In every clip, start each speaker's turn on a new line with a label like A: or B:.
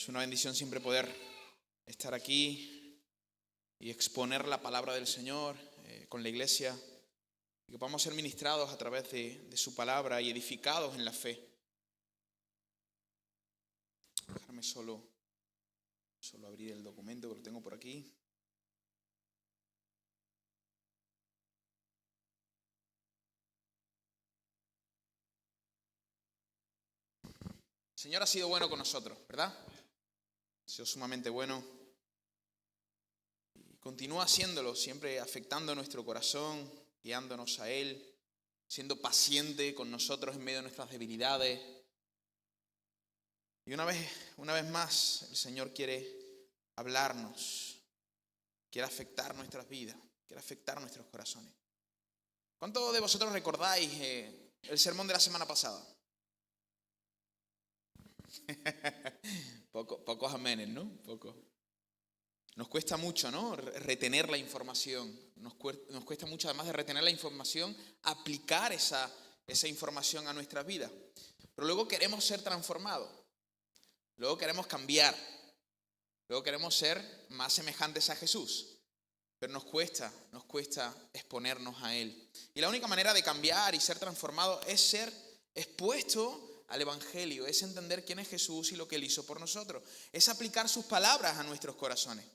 A: Es una bendición siempre poder estar aquí y exponer la palabra del Señor con la iglesia y que podamos ser ministrados a través de su palabra y edificados en la fe. Déjame solo abrir el documento que lo tengo por aquí. El Señor ha sido bueno con nosotros, ¿verdad? Ha sido sumamente bueno. Y continúa haciéndolo, siempre afectando nuestro corazón, guiándonos a Él, siendo paciente con nosotros en medio de nuestras debilidades. Y una vez más, el Señor quiere hablarnos, quiere afectar nuestras vidas, quiere afectar nuestros corazones. ¿Cuántos de vosotros recordáis el sermón de la semana pasada? Pocos amenes, ¿no? Pocos. Nos cuesta mucho, ¿no? Retener la información. Nos cuesta mucho, además de retener la información, aplicar esa información a nuestras vidas. Pero luego queremos ser transformados. Luego queremos cambiar. Luego queremos ser más semejantes a Jesús. Pero nos cuesta exponernos a Él. Y la única manera de cambiar y ser transformado es ser expuesto al Evangelio, es entender quién es Jesús y lo que Él hizo por nosotros. Es aplicar sus palabras a nuestros corazones.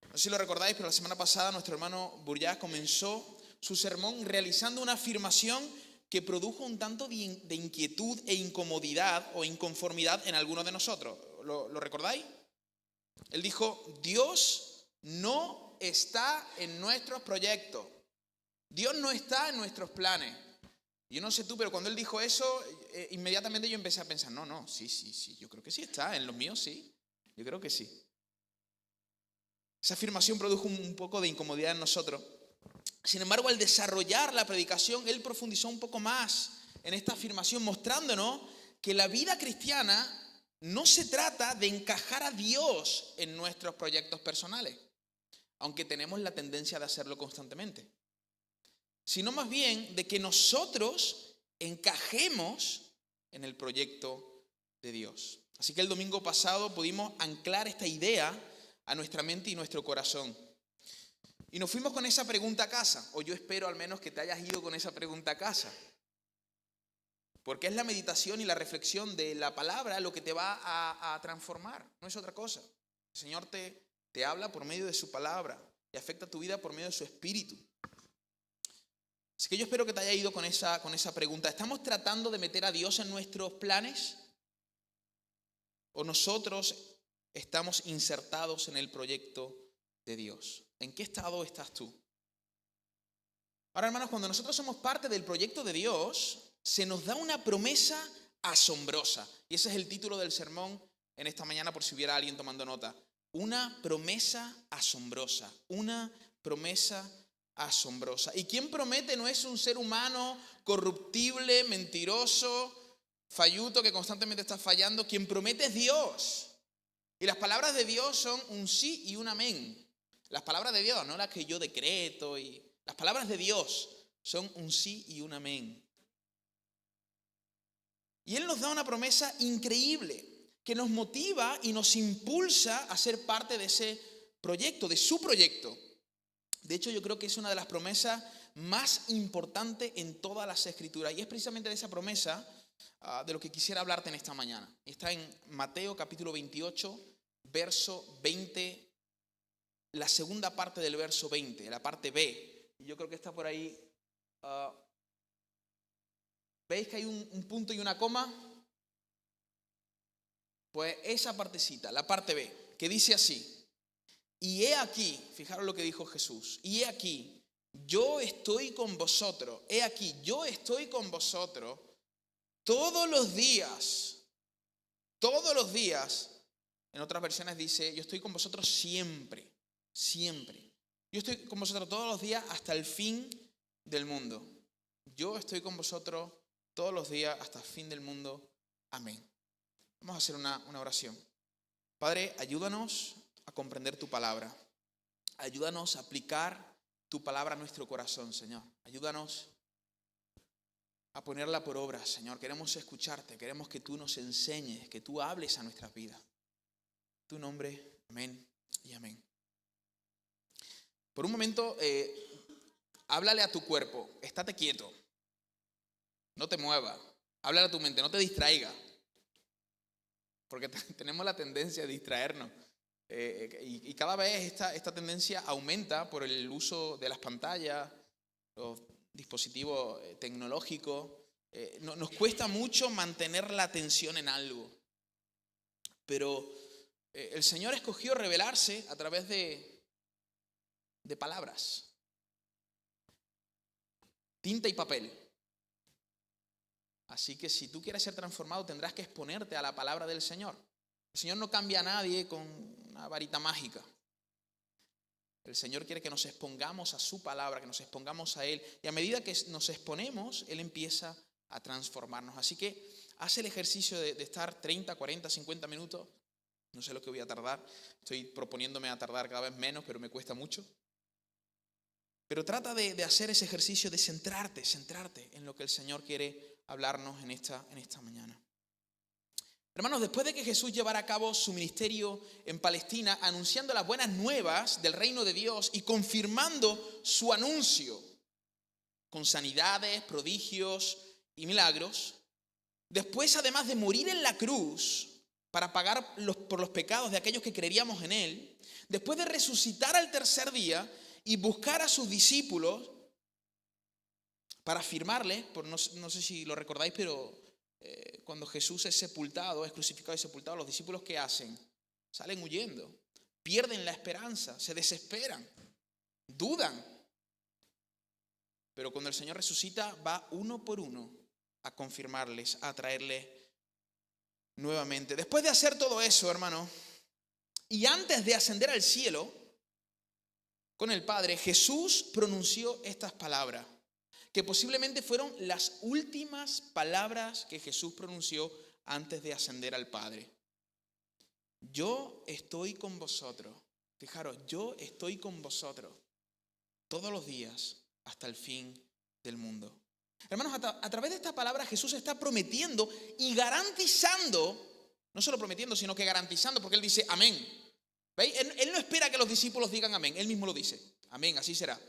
A: No sé si lo recordáis, pero la semana pasada nuestro hermano Burjá comenzó su sermón realizando una afirmación que produjo un tanto de inquietud e incomodidad o inconformidad en algunos de nosotros. ¿Lo recordáis? Él dijo: Dios no está en nuestros proyectos. Dios no está en nuestros planes. Yo no sé tú, pero cuando él dijo eso, inmediatamente yo empecé a pensar, no, sí, yo creo que sí está, en los míos sí, yo creo que sí. Esa afirmación produjo un poco de incomodidad en nosotros. Sin embargo, al desarrollar la predicación, él profundizó un poco más en esta afirmación, mostrándonos que la vida cristiana no se trata de encajar a Dios en nuestros proyectos personales, aunque tenemos la tendencia de hacerlo constantemente, sino más bien de que nosotros encajemos en el proyecto de Dios. Así que el domingo pasado pudimos anclar esta idea a nuestra mente y nuestro corazón. Y nos fuimos con esa pregunta a casa, o yo espero al menos que te hayas ido con esa pregunta a casa. Porque es la meditación y la reflexión de la palabra lo que te va a transformar, no es otra cosa. El Señor te habla por medio de su palabra y afecta tu vida por medio de su espíritu. Así que yo espero que te haya ido con esa pregunta. ¿Estamos tratando de meter a Dios en nuestros planes? ¿O nosotros estamos insertados en el proyecto de Dios? ¿En qué estado estás tú? Ahora, hermanos, cuando nosotros somos parte del proyecto de Dios, se nos da una promesa asombrosa. Y ese es el título del sermón en esta mañana, por si hubiera alguien tomando nota. Una promesa asombrosa. Una promesa asombrosa. Y quien promete no es un ser humano corruptible, mentiroso, falluto, que constantemente está fallando. Quien promete es Dios. Y las palabras de Dios son un sí y un amén. Las palabras de Dios, no las que yo decreto. Las palabras de Dios son un sí y un amén. Y Él nos da una promesa increíble que nos motiva y nos impulsa a ser parte de ese proyecto, de su proyecto. De hecho, yo creo que es una de las promesas más importantes en todas las Escrituras. Y es precisamente de esa promesa de lo que quisiera hablarte en esta mañana. Está en Mateo capítulo 28, verso 20, la segunda parte del verso 20, la parte B. Y yo creo que está por ahí. ¿Veis que hay un punto y una coma? Pues esa partecita, la parte B, que dice así: y he aquí, fijaros lo que dijo Jesús, y he aquí, yo estoy con vosotros, he aquí, yo estoy con vosotros todos los días. En otras versiones dice, yo estoy con vosotros siempre. Yo estoy con vosotros todos los días hasta el fin del mundo. Yo estoy con vosotros todos los días hasta el fin del mundo. Amén. Vamos a hacer una oración. Padre, ayúdanos a comprender tu palabra. Ayúdanos a aplicar tu palabra a nuestro corazón, Señor. Ayúdanos a ponerla por obra, Señor. Queremos escucharte, queremos que tú nos enseñes, que tú hables a nuestras vidas. tu nombre. Amén y amén. Por un momento, háblale a tu cuerpo. Estate quieto. No te muevas. Háblale a tu mente. No te distraiga. Porque tenemos la tendencia a distraernos. Y cada vez esta tendencia aumenta por el uso de las pantallas, los dispositivos tecnológicos. Nos cuesta mucho mantener la atención en algo. Pero el Señor escogió revelarse a través de palabras. Tinta y papel. Así que si tú quieres ser transformado, tendrás que exponerte a la palabra del Señor. El Señor no cambia a nadie con una varita mágica. El Señor quiere que nos expongamos a su palabra, que nos expongamos a Él. Y a medida que nos exponemos, Él empieza a transformarnos. Así que haz el ejercicio de estar 30, 40, 50 minutos. No sé lo que voy a tardar. Estoy proponiéndome a tardar cada vez menos, pero me cuesta mucho. Pero trata de hacer ese ejercicio de centrarte en lo que el Señor quiere hablarnos en esta mañana. Hermanos, después de que Jesús llevara a cabo su ministerio en Palestina, anunciando las buenas nuevas del reino de Dios y confirmando su anuncio con sanidades, prodigios y milagros, después, además de morir en la cruz para pagar por los pecados de aquellos que creeríamos en Él, después de resucitar al tercer día y buscar a sus discípulos para afirmarle, no sé si lo recordáis, pero cuando Jesús es sepultado, es crucificado y sepultado, los discípulos ¿qué hacen? Salen huyendo, pierden la esperanza, se desesperan, dudan. Pero cuando el Señor resucita, va uno por uno a confirmarles, a traerles nuevamente. Después de hacer todo eso, hermano, y antes de ascender al cielo con el Padre, Jesús pronunció estas palabras, que posiblemente fueron las últimas palabras que Jesús pronunció antes de ascender al Padre. Yo estoy con vosotros. Fijaros, yo estoy con vosotros todos los días hasta el fin del mundo. Hermanos, a través de esta palabra Jesús está prometiendo y garantizando, no solo prometiendo, sino que garantizando, porque Él dice amén. ¿Veis? Él no espera que los discípulos digan amén, Él mismo lo dice. Amén, así será.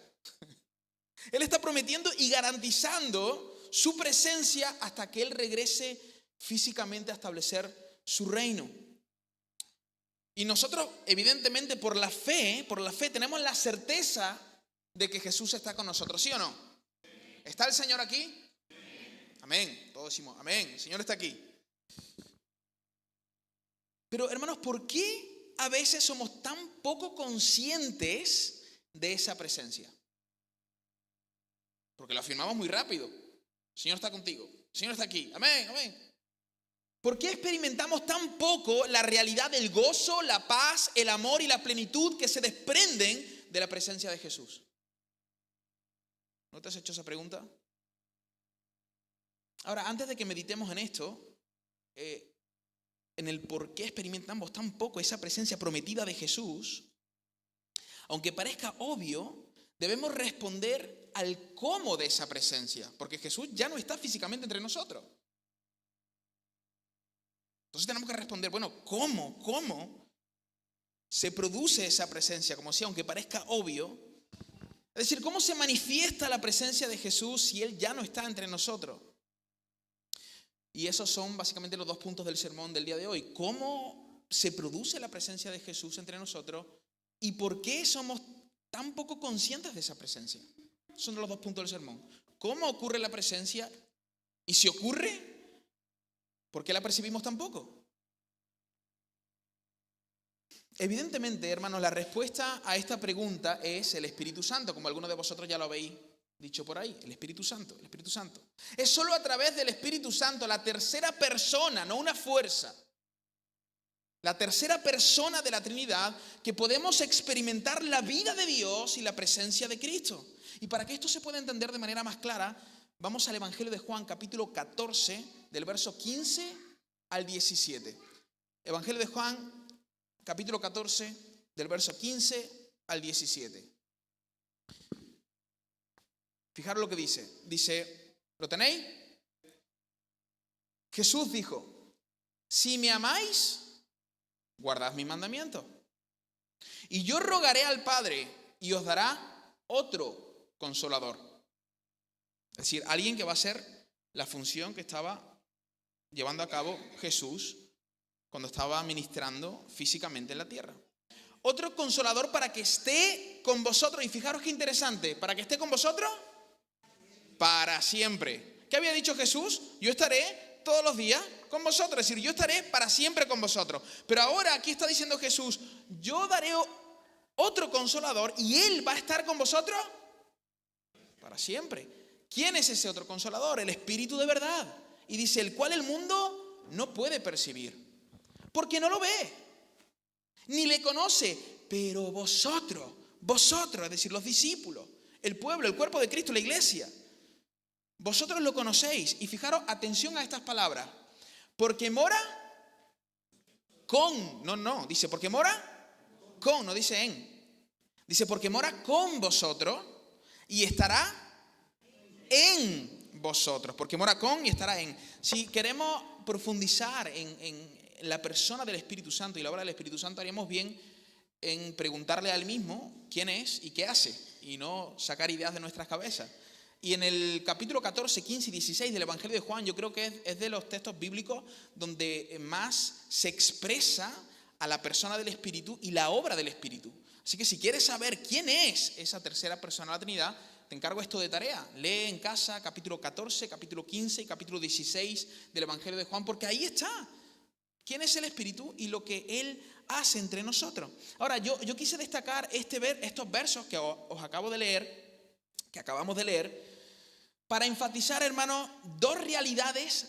A: Él está prometiendo y garantizando su presencia hasta que Él regrese físicamente a establecer su reino. Y nosotros, evidentemente, por la fe, tenemos la certeza de que Jesús está con nosotros, ¿sí o no? ¿Está el Señor aquí? Amén. Todos decimos amén. El Señor está aquí. Pero, hermanos, ¿por qué a veces somos tan poco conscientes de esa presencia? Porque lo afirmamos muy rápido. El Señor está contigo. El Señor está aquí. Amén, amén. ¿Por qué experimentamos tan poco la realidad del gozo, la paz, el amor y la plenitud que se desprenden de la presencia de Jesús? ¿No te has hecho esa pregunta? Ahora, antes de que meditemos en esto, en el por qué experimentamos tan poco esa presencia prometida de Jesús, aunque parezca obvio, debemos responder al cómo de esa presencia, porque Jesús ya no está físicamente entre nosotros. Entonces tenemos que responder, bueno, ¿cómo se produce esa presencia? Como decía, aunque parezca obvio. Es decir, ¿cómo se manifiesta la presencia de Jesús si Él ya no está entre nosotros? Y esos son básicamente los dos puntos del sermón del día de hoy. ¿Cómo se produce la presencia de Jesús entre nosotros? ¿Y por qué somos tan poco conscientes de esa presencia? Son los dos puntos del sermón. ¿Cómo ocurre la presencia? Y si ocurre, ¿por qué la percibimos tan poco? Evidentemente, hermanos, la respuesta a esta pregunta es el Espíritu Santo, como algunos de vosotros ya lo habéis dicho por ahí, el Espíritu Santo, el Espíritu Santo. Es solo a través del Espíritu Santo, la tercera persona, no una fuerza, la tercera persona de la Trinidad, que podemos experimentar la vida de Dios y la presencia de Cristo. Y para que esto se pueda entender de manera más clara, vamos al Evangelio de Juan, capítulo 14, del verso 15 al 17. Evangelio de Juan, capítulo 14, del verso 15 al 17. Fijaros lo que dice. Dice, ¿lo tenéis? Jesús dijo, si me amáis, guardad mis mandamientos. Y yo rogaré al Padre y os dará otro consolador. Es decir, alguien que va a hacer la función que estaba llevando a cabo Jesús cuando estaba ministrando físicamente en la tierra. Otro consolador para que esté con vosotros. Y fijaros qué interesante, ¿para que esté con vosotros? Para siempre. ¿Qué había dicho Jesús? Yo estaré todos los días con vosotros. Es decir, yo estaré para siempre con vosotros. Pero ahora aquí está diciendo Jesús, yo daré otro consolador y Él va a estar con vosotros para siempre. ¿Quién es ese otro consolador? El Espíritu de verdad. Y dice, el cual el mundo no puede percibir, porque no lo ve, ni le conoce. Pero vosotros, es decir, los discípulos, el pueblo, el cuerpo de Cristo, la iglesia, vosotros lo conocéis. Y fijaros, atención a estas palabras. Porque mora con, dice porque mora con, no dice en. Dice porque mora con vosotros y estará en vosotros. Porque mora con y estará en. Si queremos profundizar en la persona del Espíritu Santo y la obra del Espíritu Santo, haríamos bien en preguntarle al mismo quién es y qué hace, y no sacar ideas de nuestras cabezas. Y en el capítulo 14, 15 y 16 del Evangelio de Juan, yo creo que es de los textos bíblicos donde más se expresa a la persona del Espíritu y la obra del Espíritu. Así que si quieres saber quién es esa tercera persona de la Trinidad, te encargo esto de tarea. Lee en casa capítulo 14, capítulo 15 y capítulo 16 del Evangelio de Juan, porque ahí está quién es el Espíritu y lo que Él hace entre nosotros. Ahora, yo quise destacar estos versos que os acabo de leer, que acabamos de leer, para enfatizar, hermanos, dos realidades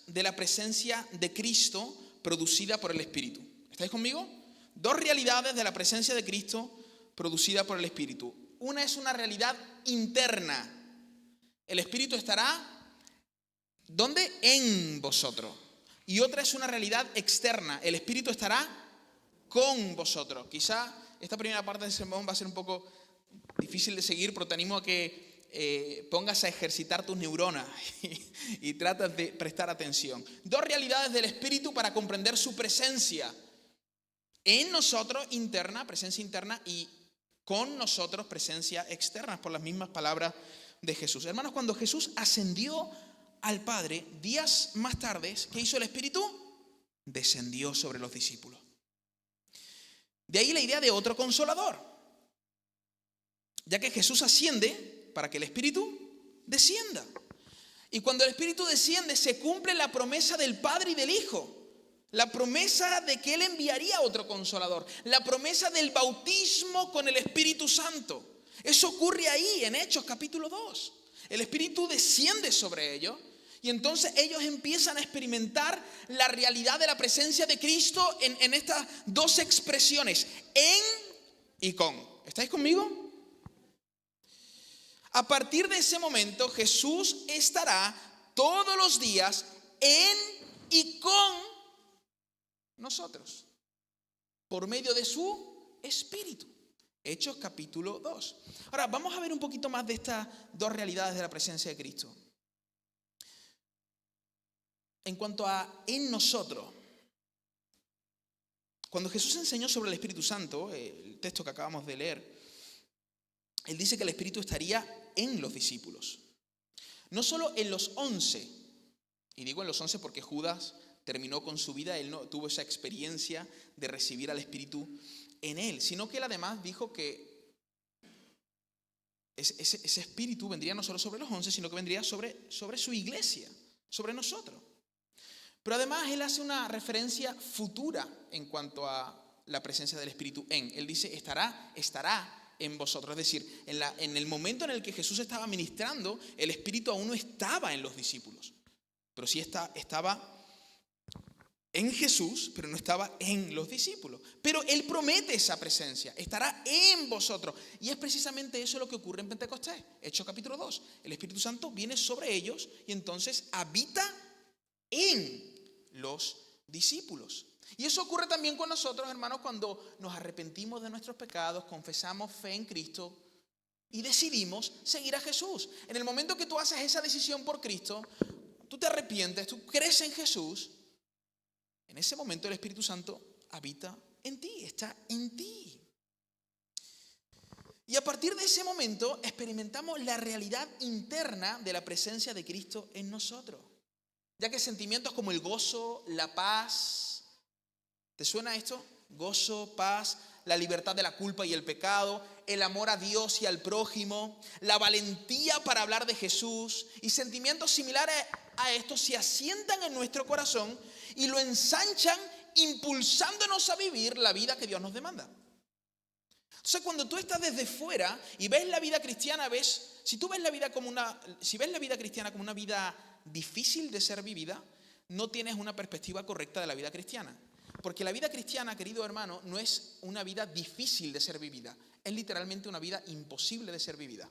A: de la presencia de Cristo producida por el Espíritu. ¿Estáis conmigo? Dos realidades de la presencia de Cristo producida por el Espíritu. Una es una realidad interna. El Espíritu estará, ¿dónde? En vosotros. Y otra es una realidad externa. El Espíritu estará con vosotros. Quizá esta primera parte del sermón va a ser un poco difícil de seguir, pero te animo a que pongas a ejercitar tus neuronas y tratas de prestar atención. Dos realidades del Espíritu para comprender su presencia en nosotros interna, presencia interna, y con nosotros presencia externa, por las mismas palabras de Jesús. Hermanos, cuando Jesús ascendió al Padre, días más tarde, ¿qué hizo el Espíritu? Descendió sobre los discípulos. De ahí la idea de otro consolador, ya que Jesús asciende para que el Espíritu descienda. Y cuando el Espíritu desciende, se cumple la promesa del Padre y del Hijo. La promesa de que Él enviaría otro consolador. La promesa del bautismo con el Espíritu Santo. Eso ocurre ahí, en Hechos capítulo 2. El Espíritu desciende sobre ellos. Y entonces ellos empiezan a experimentar la realidad de la presencia de Cristo en estas dos expresiones. En y con. ¿Estáis conmigo? A partir de ese momento, Jesús estará todos los días en y con nosotros, por medio de su Espíritu. Hechos capítulo 2. Ahora, vamos a ver un poquito más de estas dos realidades de la presencia de Cristo. En cuanto a en nosotros, cuando Jesús enseñó sobre el Espíritu Santo, el texto que acabamos de leer, Él dice que el Espíritu estaría en los discípulos. No solo en los 11, y digo en los 11 porque Judas terminó con su vida, él no tuvo esa experiencia de recibir al Espíritu en él, sino que él además dijo que ese Espíritu vendría no solo sobre los 11, sino que vendría sobre su iglesia, sobre nosotros. Pero además él hace una referencia futura en cuanto a la presencia del Espíritu en. Él dice, estará en vosotros. Es decir, en el momento en el que Jesús estaba ministrando, el Espíritu aún no estaba en los discípulos. Pero sí estaba en Jesús, pero no estaba en los discípulos. Pero Él promete esa presencia, estará en vosotros. Y es precisamente eso lo que ocurre en Pentecostés. Hechos capítulo 2. El Espíritu Santo viene sobre ellos y entonces habita en los discípulos. Y eso ocurre también con nosotros, hermanos, cuando nos arrepentimos de nuestros pecados, confesamos fe en Cristo y decidimos seguir a Jesús. En el momento que tú haces esa decisión por Cristo, tú te arrepientes, tú crees en Jesús, en ese momento el Espíritu Santo habita en ti, está en ti. Y a partir de ese momento experimentamos la realidad interna de la presencia de Cristo en nosotros. Ya que sentimientos como el gozo, la paz, ¿te suena esto? Gozo, paz, la libertad de la culpa y el pecado, el amor a Dios y al prójimo, la valentía para hablar de Jesús y sentimientos similares a estos se asientan en nuestro corazón y lo ensanchan, impulsándonos a vivir la vida que Dios nos demanda. Entonces, cuando tú estás desde fuera y ves la vida cristiana, si ves la vida cristiana como una vida difícil de ser vivida, no tienes una perspectiva correcta de la vida cristiana. Porque la vida cristiana, querido hermano, no es una vida difícil de ser vivida. Es literalmente una vida imposible de ser vivida.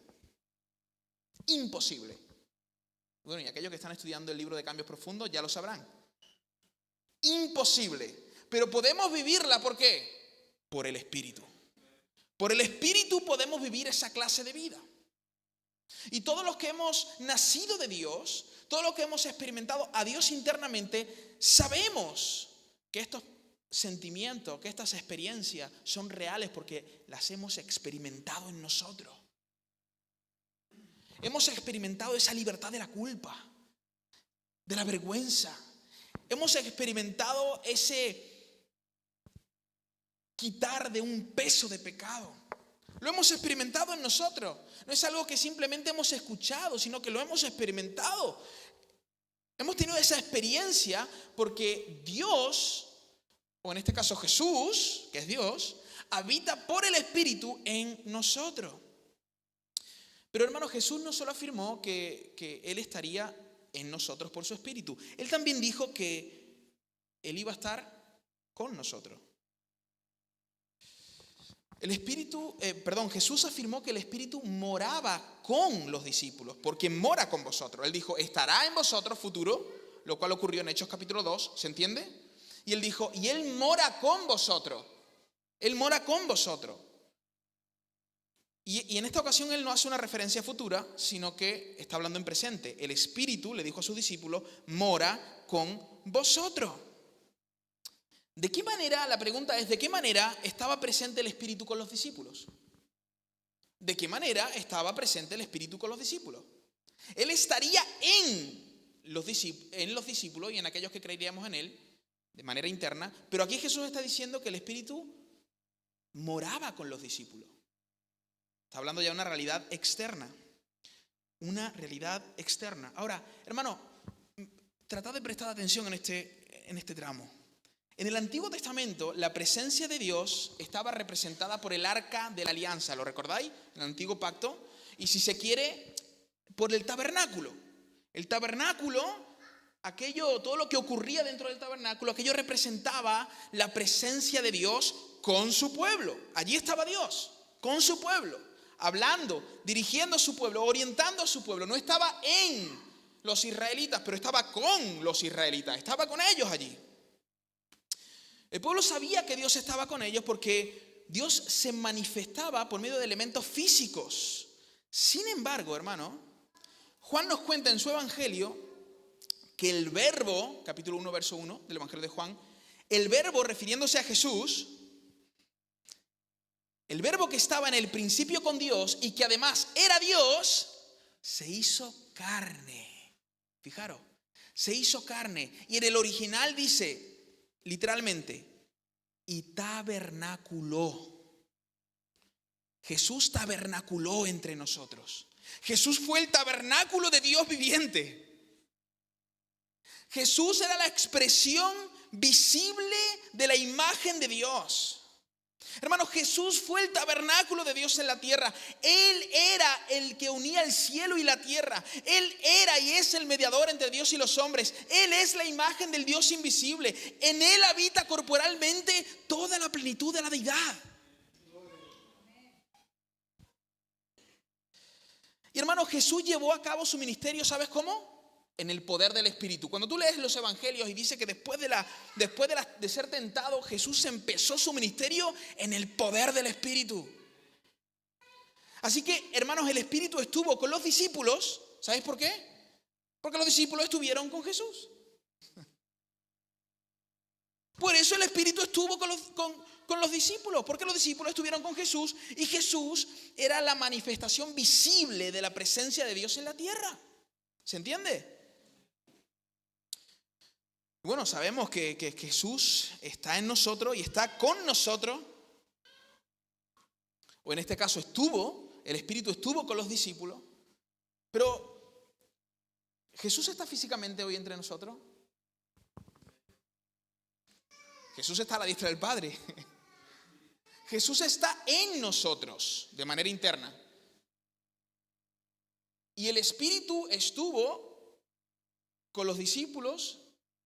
A: Imposible. Bueno, y aquellos que están estudiando el libro de Cambios Profundos ya lo sabrán. Imposible. Pero podemos vivirla, ¿por qué? Por el Espíritu. Por el Espíritu podemos vivir esa clase de vida. Y todos los que hemos nacido de Dios, todos los que hemos experimentado a Dios internamente, sabemos que estos sentimientos, que estas experiencias son reales porque las hemos experimentado en nosotros. Hemos experimentado esa libertad de la culpa, de la vergüenza. Hemos experimentado ese quitar de un peso de pecado. Lo hemos experimentado en nosotros. No es algo que simplemente hemos escuchado, sino que lo hemos experimentado. Hemos tenido esa experiencia porque Dios, o en este caso Jesús, que es Dios, habita por el Espíritu en nosotros. Pero hermano, Jesús no solo afirmó que Él estaría en nosotros por su Espíritu. Él también dijo que Él iba a estar con nosotros. Jesús afirmó que el Espíritu moraba con los discípulos, porque mora con vosotros. Él dijo, estará en vosotros futuro, lo cual ocurrió en Hechos capítulo 2, ¿se entiende? Y Él dijo, y Él mora con vosotros. Él mora con vosotros. Y en esta ocasión Él no hace una referencia futura, sino que está hablando en presente. El Espíritu, le dijo a sus discípulos, mora con vosotros. ¿De qué manera? La pregunta es, ¿de qué manera estaba presente el Espíritu con los discípulos? ¿De qué manera estaba presente el Espíritu con los discípulos? Él estaría en los discípulos y en aquellos que creeríamos en Él de manera interna, pero aquí Jesús está diciendo que el Espíritu moraba con los discípulos. Está hablando ya de una realidad externa. Una realidad externa. Ahora, hermano, tratad de prestar atención en este tramo. En el Antiguo Testamento, la presencia de Dios estaba representada por el Arca de la Alianza, ¿lo recordáis? En el Antiguo Pacto. Y si se quiere, por el tabernáculo. El tabernáculo, todo lo que ocurría dentro del tabernáculo, aquello representaba la presencia de Dios con su pueblo. Allí estaba Dios, con su pueblo, hablando, dirigiendo a su pueblo, orientando a su pueblo. No estaba en los israelitas, pero estaba con los israelitas, estaba con ellos allí. El pueblo sabía que Dios estaba con ellos porque Dios se manifestaba por medio de elementos físicos. Sin embargo, hermano, Juan nos cuenta en su evangelio que el verbo, capítulo 1, verso 1 del evangelio de Juan, el verbo refiriéndose a Jesús, el verbo que estaba en el principio con Dios y que además era Dios, se hizo carne. Fijaros, se hizo carne. Y en el original dice, literalmente, y tabernaculó. Jesús tabernaculó entre nosotros. Jesús fue el tabernáculo de Dios viviente. Jesús era la expresión visible de la imagen de Dios. Hermanos, Jesús fue el tabernáculo de Dios en la tierra. Él era el que unía el cielo y la tierra. Él era y es el mediador entre Dios y los hombres. Él es la imagen del Dios invisible. En Él habita corporalmente toda la plenitud de la deidad. Y hermanos, Jesús llevó a cabo su ministerio, ¿sabes cómo? En el poder del Espíritu. Cuando tú lees los evangelios y dice que después de ser tentado, Jesús empezó su ministerio en el poder del Espíritu. Así que, hermanos, el Espíritu estuvo con los discípulos. ¿Sabéis por qué? Porque los discípulos estuvieron con Jesús. Por eso el Espíritu estuvo con los discípulos, porque los discípulos estuvieron con Jesús y Jesús era la manifestación visible de la presencia de Dios en la tierra. ¿Se entiende? Bueno, sabemos que Jesús está en nosotros y está con nosotros. O en este caso el Espíritu estuvo con los discípulos. Pero, ¿Jesús está físicamente hoy entre nosotros? Jesús está a la diestra del Padre. Jesús está en nosotros de manera interna. Y el Espíritu estuvo con los discípulos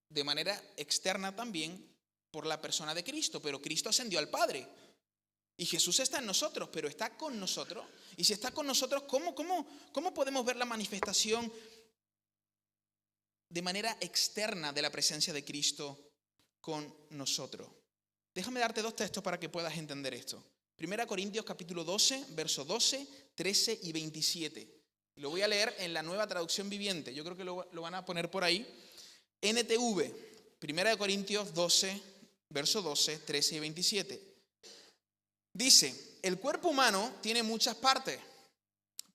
A: de manera externa también por la persona de Cristo. Pero Cristo ascendió al Padre. Y Jesús está en nosotros, pero está con nosotros. Y si está con nosotros, ¿cómo podemos ver la manifestación de manera externa de la presencia de Cristo con nosotros? Déjame darte 2 textos para que puedas entender esto. 1 Corintios capítulo 12, versos 12, 13 y 27. Lo voy a leer en la Nueva Traducción Viviente. Yo creo que lo van a poner por ahí. NTV, 1 Corintios 12, versos 12, 13 y 27. Dice, el cuerpo humano tiene muchas partes,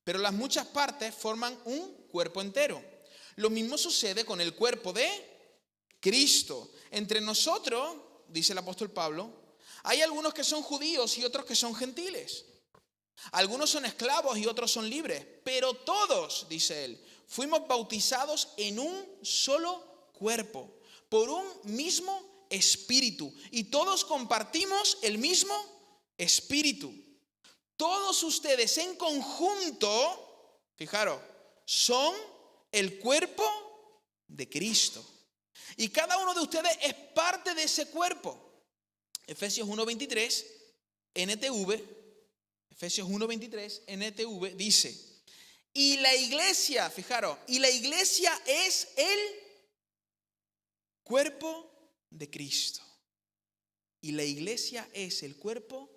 A: pero las muchas partes forman un cuerpo entero. Lo mismo sucede con el cuerpo de Cristo. Entre nosotros, dice el apóstol Pablo, hay algunos que son judíos y otros que son gentiles. Algunos son esclavos y otros son libres, pero todos, dice él, fuimos bautizados en un solo cuerpo, por un mismo espíritu, y todos compartimos el mismo espíritu. Todos ustedes en conjunto, fijaros, son el cuerpo de Cristo. Y cada uno de ustedes es parte de ese cuerpo. Efesios 1:23, NTV, Efesios 1:23, NTV, dice, y la iglesia, fijaros, y la iglesia es el cuerpo de Cristo. Y la iglesia es el cuerpo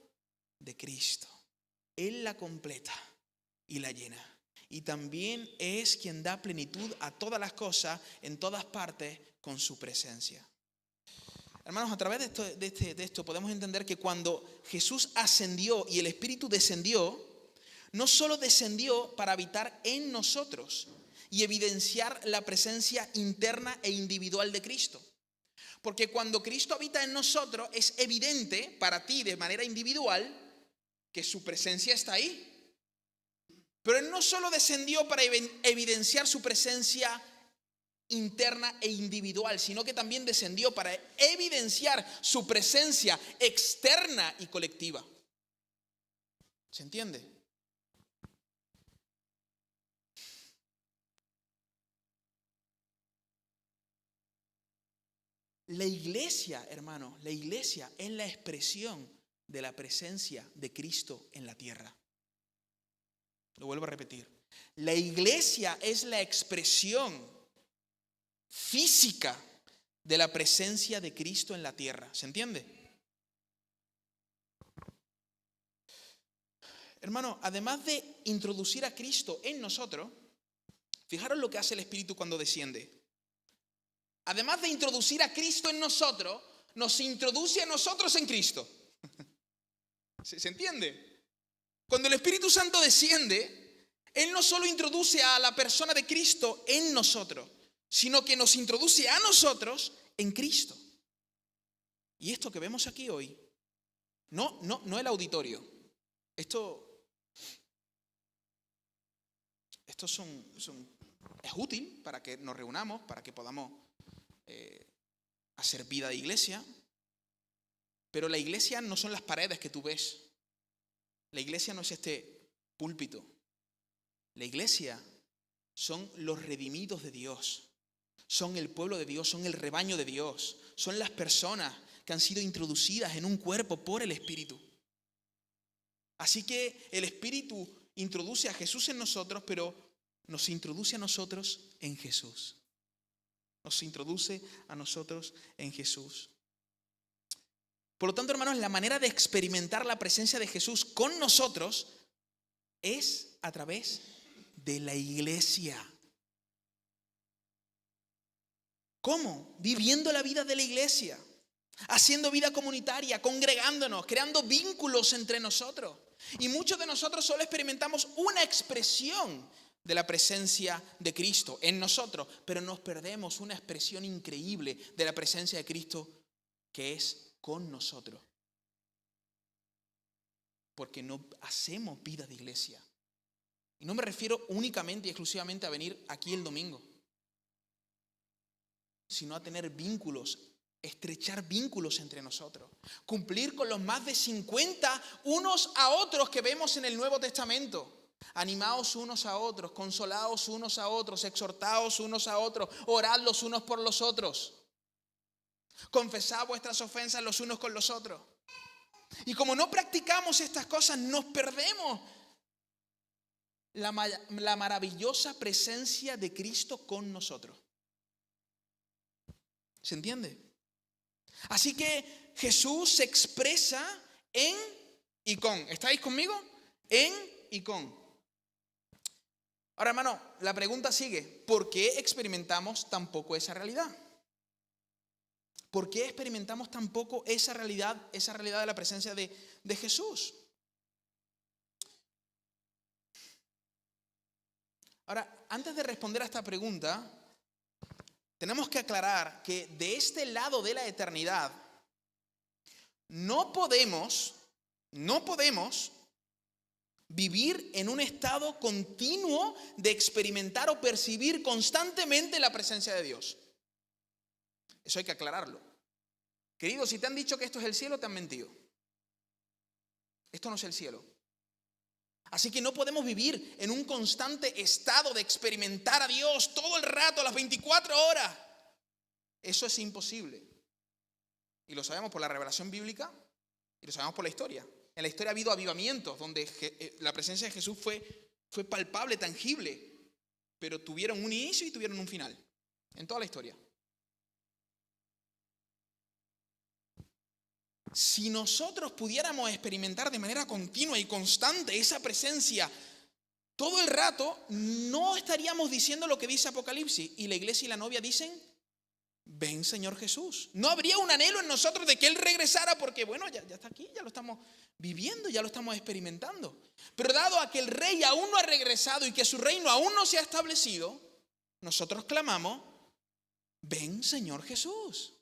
A: de Cristo. Él la completa y la llena. Y también es quien da plenitud a todas las cosas en todas partes con su presencia. Hermanos, a través de esto podemos entender que cuando Jesús ascendió y el Espíritu descendió, no solo descendió para habitar en nosotros y evidenciar la presencia interna e individual de Cristo. Porque cuando Cristo habita en nosotros es evidente para ti de manera individual que su presencia está ahí. Pero Él no solo descendió para evidenciar su presencia interna e individual, sino que también descendió para evidenciar su presencia externa y colectiva. ¿Se entiende? La iglesia, hermano, la iglesia es la expresión de la presencia de Cristo en la tierra. Lo vuelvo a repetir. La iglesia es la expresión física de la presencia de Cristo en la tierra. ¿Se entiende? Hermano, además de introducir a Cristo en nosotros, fijaros lo que hace el Espíritu cuando desciende. Además de introducir a Cristo en nosotros, nos introduce a nosotros en Cristo. ¿Se entiende? Cuando el Espíritu Santo desciende, Él no solo introduce a la persona de Cristo en nosotros, sino que nos introduce a nosotros en Cristo. Y esto que vemos aquí hoy, no el auditorio. Esto es útil para que nos reunamos, para que podamos hacer vida de iglesia. Pero la iglesia no son las paredes que tú ves. La iglesia no es este púlpito. La iglesia son los redimidos de Dios. Son el pueblo de Dios, son el rebaño de Dios. Son las personas que han sido introducidas en un cuerpo por el Espíritu. Así que el Espíritu introduce a Jesús en nosotros, pero nos introduce a nosotros en Jesús. Nos introduce a nosotros en Jesús. Por lo tanto, hermanos, la manera de experimentar la presencia de Jesús con nosotros es a través de la iglesia. ¿Cómo? Viviendo la vida de la iglesia. haciendo vida comunitaria, congregándonos, creando vínculos entre nosotros. Y muchos de nosotros solo experimentamos una expresión de la presencia de Cristo en nosotros, pero nos perdemos una expresión increíble de la presencia de Cristo que es con nosotros. Porque no hacemos vida de iglesia. Y no me refiero únicamente y exclusivamente a venir aquí el domingo, sino a tener vínculos, estrechar vínculos entre nosotros, cumplir con los más de 50 unos a otros que vemos en el Nuevo Testamento. Animaos unos a otros, consolaos unos a otros, exhortaos unos a otros, orad los unos por los otros, confesad vuestras ofensas los unos con los otros. Y como no practicamos estas cosas, nos perdemos la maravillosa presencia de Cristo con nosotros. ¿Se entiende? Así que Jesús se expresa en y con. ¿Estáis conmigo? En y con. Ahora, hermano, la pregunta sigue. ¿Por qué experimentamos tan poco esa realidad? ¿Por qué experimentamos tan poco esa realidad de la presencia de Jesús? Ahora, antes de responder a esta pregunta, tenemos que aclarar que de este lado de la eternidad no podemos vivir en un estado continuo de experimentar o percibir constantemente la presencia de Dios. Eso hay que aclararlo. Queridos, si te han dicho que esto es el cielo, te han mentido. Esto no es el cielo. Así que no podemos vivir en un constante estado de experimentar a Dios todo el rato, las 24 horas. Eso es imposible. Y lo sabemos por la revelación bíblica y lo sabemos por la historia. En la historia ha habido avivamientos donde la presencia de Jesús fue palpable, tangible, pero tuvieron un inicio y tuvieron un final. En toda la historia. Si nosotros pudiéramos experimentar de manera continua y constante esa presencia todo el rato, no estaríamos diciendo lo que dice Apocalipsis. Y la iglesia y la novia dicen, ven Señor Jesús. No habría un anhelo en nosotros de que Él regresara porque, bueno, ya está aquí, ya lo estamos viviendo, ya lo estamos experimentando. Pero dado a que el Rey aún no ha regresado y que su reino aún no se ha establecido, nosotros clamamos, ven Señor Jesús.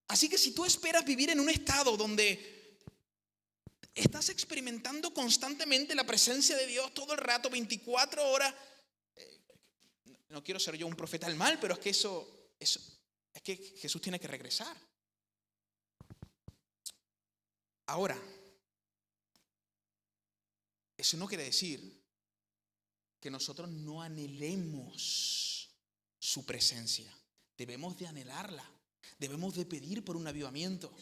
A: Así que si tú esperas vivir en un estado donde estás experimentando constantemente la presencia de Dios todo el rato, 24 horas, no quiero ser yo un profeta del mal, pero es que eso es que Jesús tiene que regresar. Ahora, eso no quiere decir que nosotros no anhelemos su presencia. Debemos de anhelarla. Debemos de pedir por un avivamiento.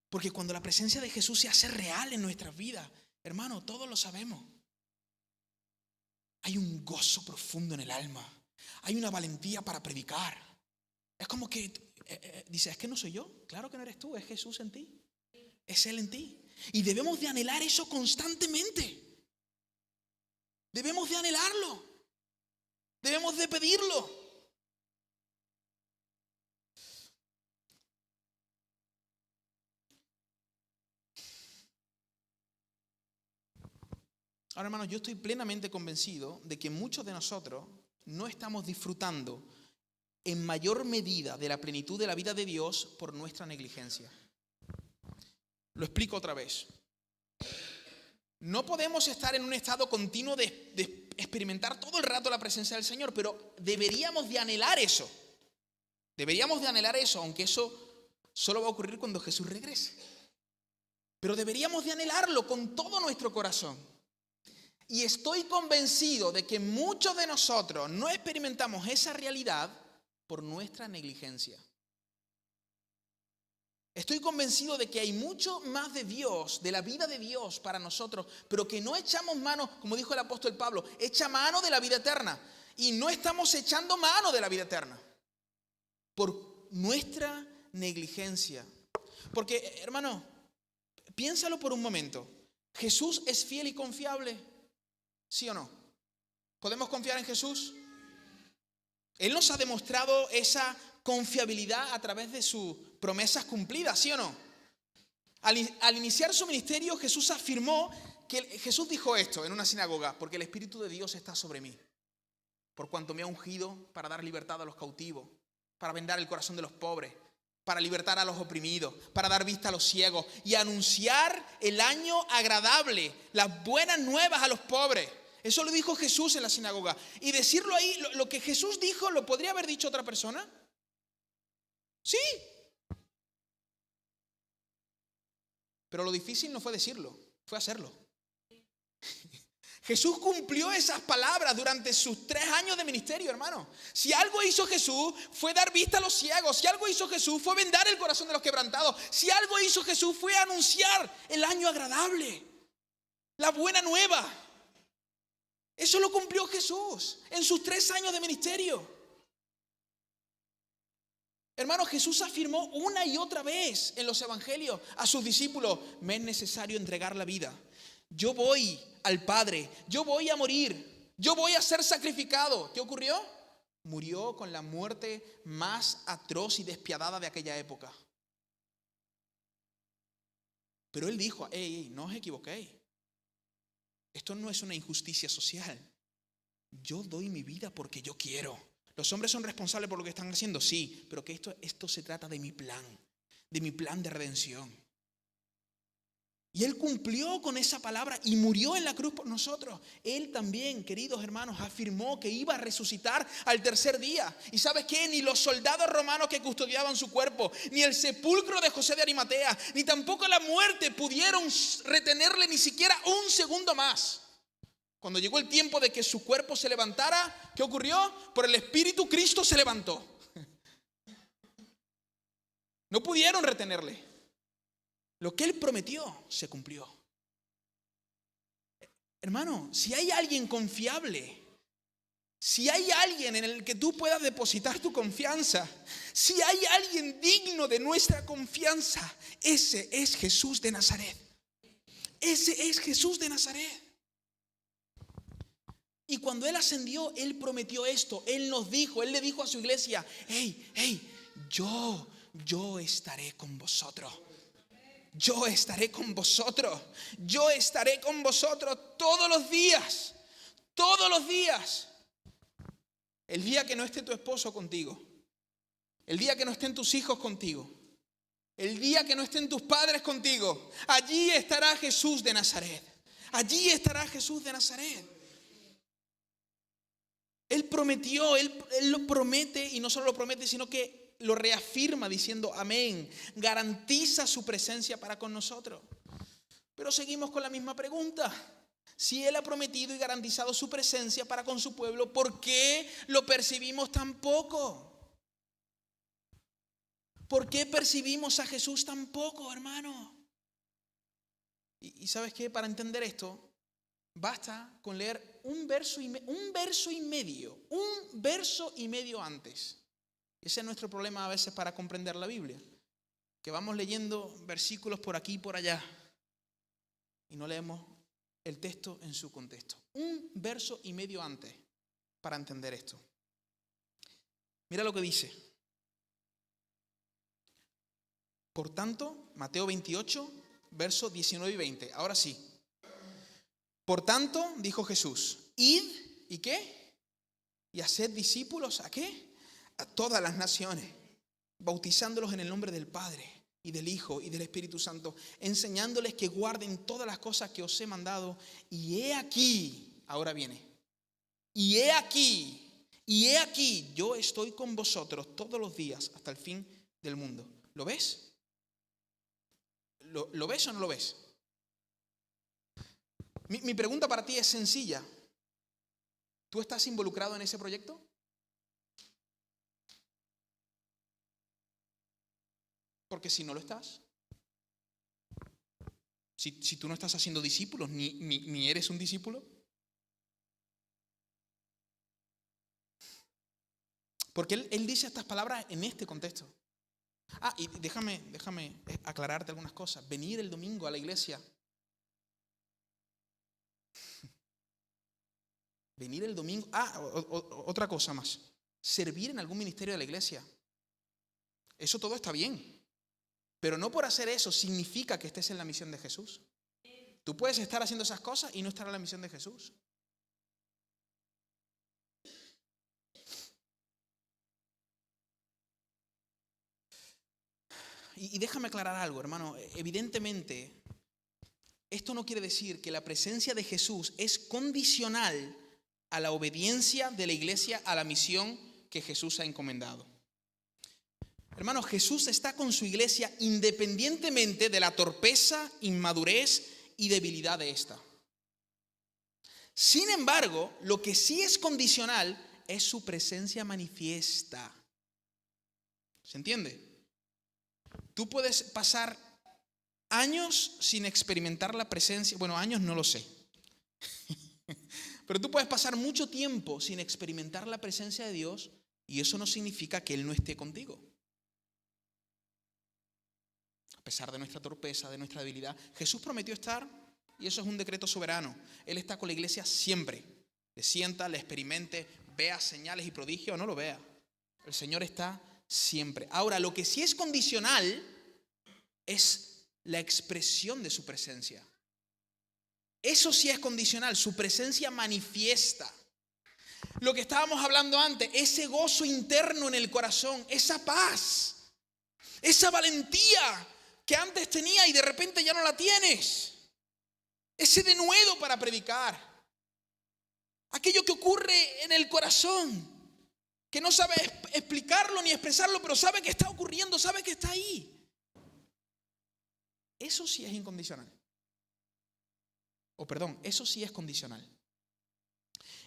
A: Porque cuando la presencia de Jesús se hace real en nuestras vidas, hermano, todos lo sabemos. Hay un gozo profundo en el alma. Hay una valentía para predicar. Es como que dice, es que no soy yo. Claro que no eres tú, es Jesús en ti. Es Él en ti. Y debemos de anhelar eso constantemente. Debemos de anhelarlo. Debemos de pedirlo. Ahora, hermanos, yo estoy plenamente convencido de que muchos de nosotros no estamos disfrutando en mayor medida de la plenitud de la vida de Dios por nuestra negligencia. Lo explico otra vez. No podemos estar en un estado continuo de experimentar todo el rato la presencia del Señor, pero deberíamos de anhelar eso. Deberíamos de anhelar eso, aunque eso solo va a ocurrir cuando Jesús regrese. Pero deberíamos de anhelarlo con todo nuestro corazón. Y estoy convencido de que muchos de nosotros no experimentamos esa realidad por nuestra negligencia. Estoy convencido de que hay mucho más de Dios, de la vida de Dios para nosotros, pero que no echamos mano, como dijo el apóstol Pablo, echa mano de la vida eterna. Y no estamos echando mano de la vida eterna por nuestra negligencia. Porque, hermano, piénsalo por un momento. ¿Jesús es fiel y confiable? ¿Sí o no? ¿Podemos confiar en Jesús? Él nos ha demostrado esa confiabilidad a través de sus promesas cumplidas, ¿sí o no? Al iniciar su ministerio, Jesús Jesús dijo esto en una sinagoga: porque el Espíritu de Dios está sobre mí, por cuanto me ha ungido para dar libertad a los cautivos, para vendar el corazón de los pobres, para libertar a los oprimidos, para dar vista a los ciegos y anunciar el año agradable, las buenas nuevas a los pobres. Eso lo dijo Jesús en la sinagoga. Y decirlo ahí, lo que Jesús dijo, ¿lo podría haber dicho otra persona? Sí. Pero lo difícil no fue decirlo, fue hacerlo. Jesús cumplió esas palabras durante sus 3 años de ministerio, hermano. Si algo hizo Jesús fue dar vista a los ciegos. Si algo hizo Jesús fue vendar el corazón de los quebrantados. Si algo hizo Jesús fue anunciar el año agradable, la buena nueva. Eso lo cumplió Jesús en sus 3 años de ministerio. Hermano, Jesús afirmó una y otra vez en los evangelios a sus discípulos: me es necesario entregar la vida. Yo voy al Padre, yo voy a morir, yo voy a ser sacrificado. ¿Qué ocurrió? Murió con la muerte más atroz y despiadada de aquella época. Pero él dijo: ey, no os equivoquéis. Esto no es una injusticia social. Yo doy mi vida porque yo quiero. ¿Los hombres son responsables por lo que están haciendo? Sí, pero que esto se trata de mi plan de redención. Y Él cumplió con esa palabra y murió en la cruz por nosotros. Él también, queridos hermanos, afirmó que iba a resucitar al tercer día. ¿Y sabes qué? Ni los soldados romanos que custodiaban su cuerpo, ni el sepulcro de José de Arimatea, ni tampoco la muerte pudieron retenerle ni siquiera un segundo más. Cuando llegó el tiempo de que su cuerpo se levantara, ¿qué ocurrió? Por el Espíritu, Cristo se levantó. No pudieron retenerle. Lo que Él prometió se cumplió. Hermano, si hay alguien confiable, si hay alguien en el que tú puedas depositar tu confianza, si hay alguien digno de nuestra confianza, ese es Jesús de Nazaret. Ese es Jesús de Nazaret. Y cuando Él ascendió, Él prometió esto. Él nos dijo, Él le dijo a su iglesia: yo estaré con vosotros. Yo estaré con vosotros. Yo estaré con vosotros todos los días. Todos los días. El día que no esté tu esposo contigo. El día que no estén tus hijos contigo. El día que no estén tus padres contigo. Allí estará Jesús de Nazaret. Allí estará Jesús de Nazaret. Él prometió, Él lo promete, y no solo lo promete, sino que lo reafirma diciendo amén. Garantiza su presencia para con nosotros. Pero seguimos con la misma pregunta. Si Él ha prometido y garantizado su presencia para con su pueblo, ¿por qué lo percibimos tan poco? ¿Por qué percibimos a Jesús tan poco, hermano? Y ¿sabes qué? Para entender esto, basta con leer un verso y medio antes. Ese es nuestro problema a veces para comprender la Biblia, que vamos leyendo versículos por aquí y por allá y no leemos el texto en su contexto. Un verso y medio antes para entender esto. Mira lo que dice. Por tanto, Mateo 28, versos 19 y 20. Ahora sí. Por tanto, dijo Jesús, id, ¿y qué? Y haced discípulos, ¿a qué? A todas las naciones, bautizándolos en el nombre del Padre y del Hijo y del Espíritu Santo, enseñándoles que guarden todas las cosas que os he mandado. Y he aquí, ahora viene, y he aquí, yo estoy con vosotros todos los días hasta el fin del mundo. ¿Lo ves? ¿Lo ves o no lo ves? Mi pregunta para ti es sencilla. ¿Tú estás involucrado en ese proyecto? Porque si no lo estás, si tú no estás haciendo discípulos, ni eres un discípulo. Porque él dice estas palabras en este contexto. Y déjame aclararte algunas cosas. Venir el domingo a la iglesia. Venir el domingo. Otra cosa más. Servir en algún ministerio de la iglesia. Eso todo está bien. Pero no por hacer eso significa que estés en la misión de Jesús. Tú puedes estar haciendo esas cosas y no estar en la misión de Jesús. Y déjame aclarar algo, hermano. Evidentemente, esto no quiere decir que la presencia de Jesús es condicional a la obediencia de la iglesia a la misión que Jesús ha encomendado. Hermano, Jesús está con su iglesia independientemente de la torpeza, inmadurez y debilidad de esta. Sin embargo, lo que sí es condicional es su presencia manifiesta. ¿Se entiende? Tú puedes pasar años sin experimentar la presencia, bueno, años no lo sé, pero tú puedes pasar mucho tiempo sin experimentar la presencia de Dios y eso no significa que Él no esté contigo. A pesar de nuestra torpeza, de nuestra debilidad, Jesús prometió estar y eso es un decreto soberano. Él está con la iglesia siempre. Le sienta, le experimente, vea señales y prodigios o no lo vea. El Señor está siempre. Ahora, lo que sí es condicional es la expresión de su presencia. Eso sí es condicional, su presencia manifiesta. Lo que estábamos hablando antes, ese gozo interno en el corazón, esa paz, esa valentía que antes tenía y de repente ya no la tienes. Ese denuedo para predicar. Aquello que ocurre en el corazón, que no sabe explicarlo ni expresarlo, pero sabe que está ocurriendo, sabe que está ahí. Eso sí es incondicional. Eso sí es condicional.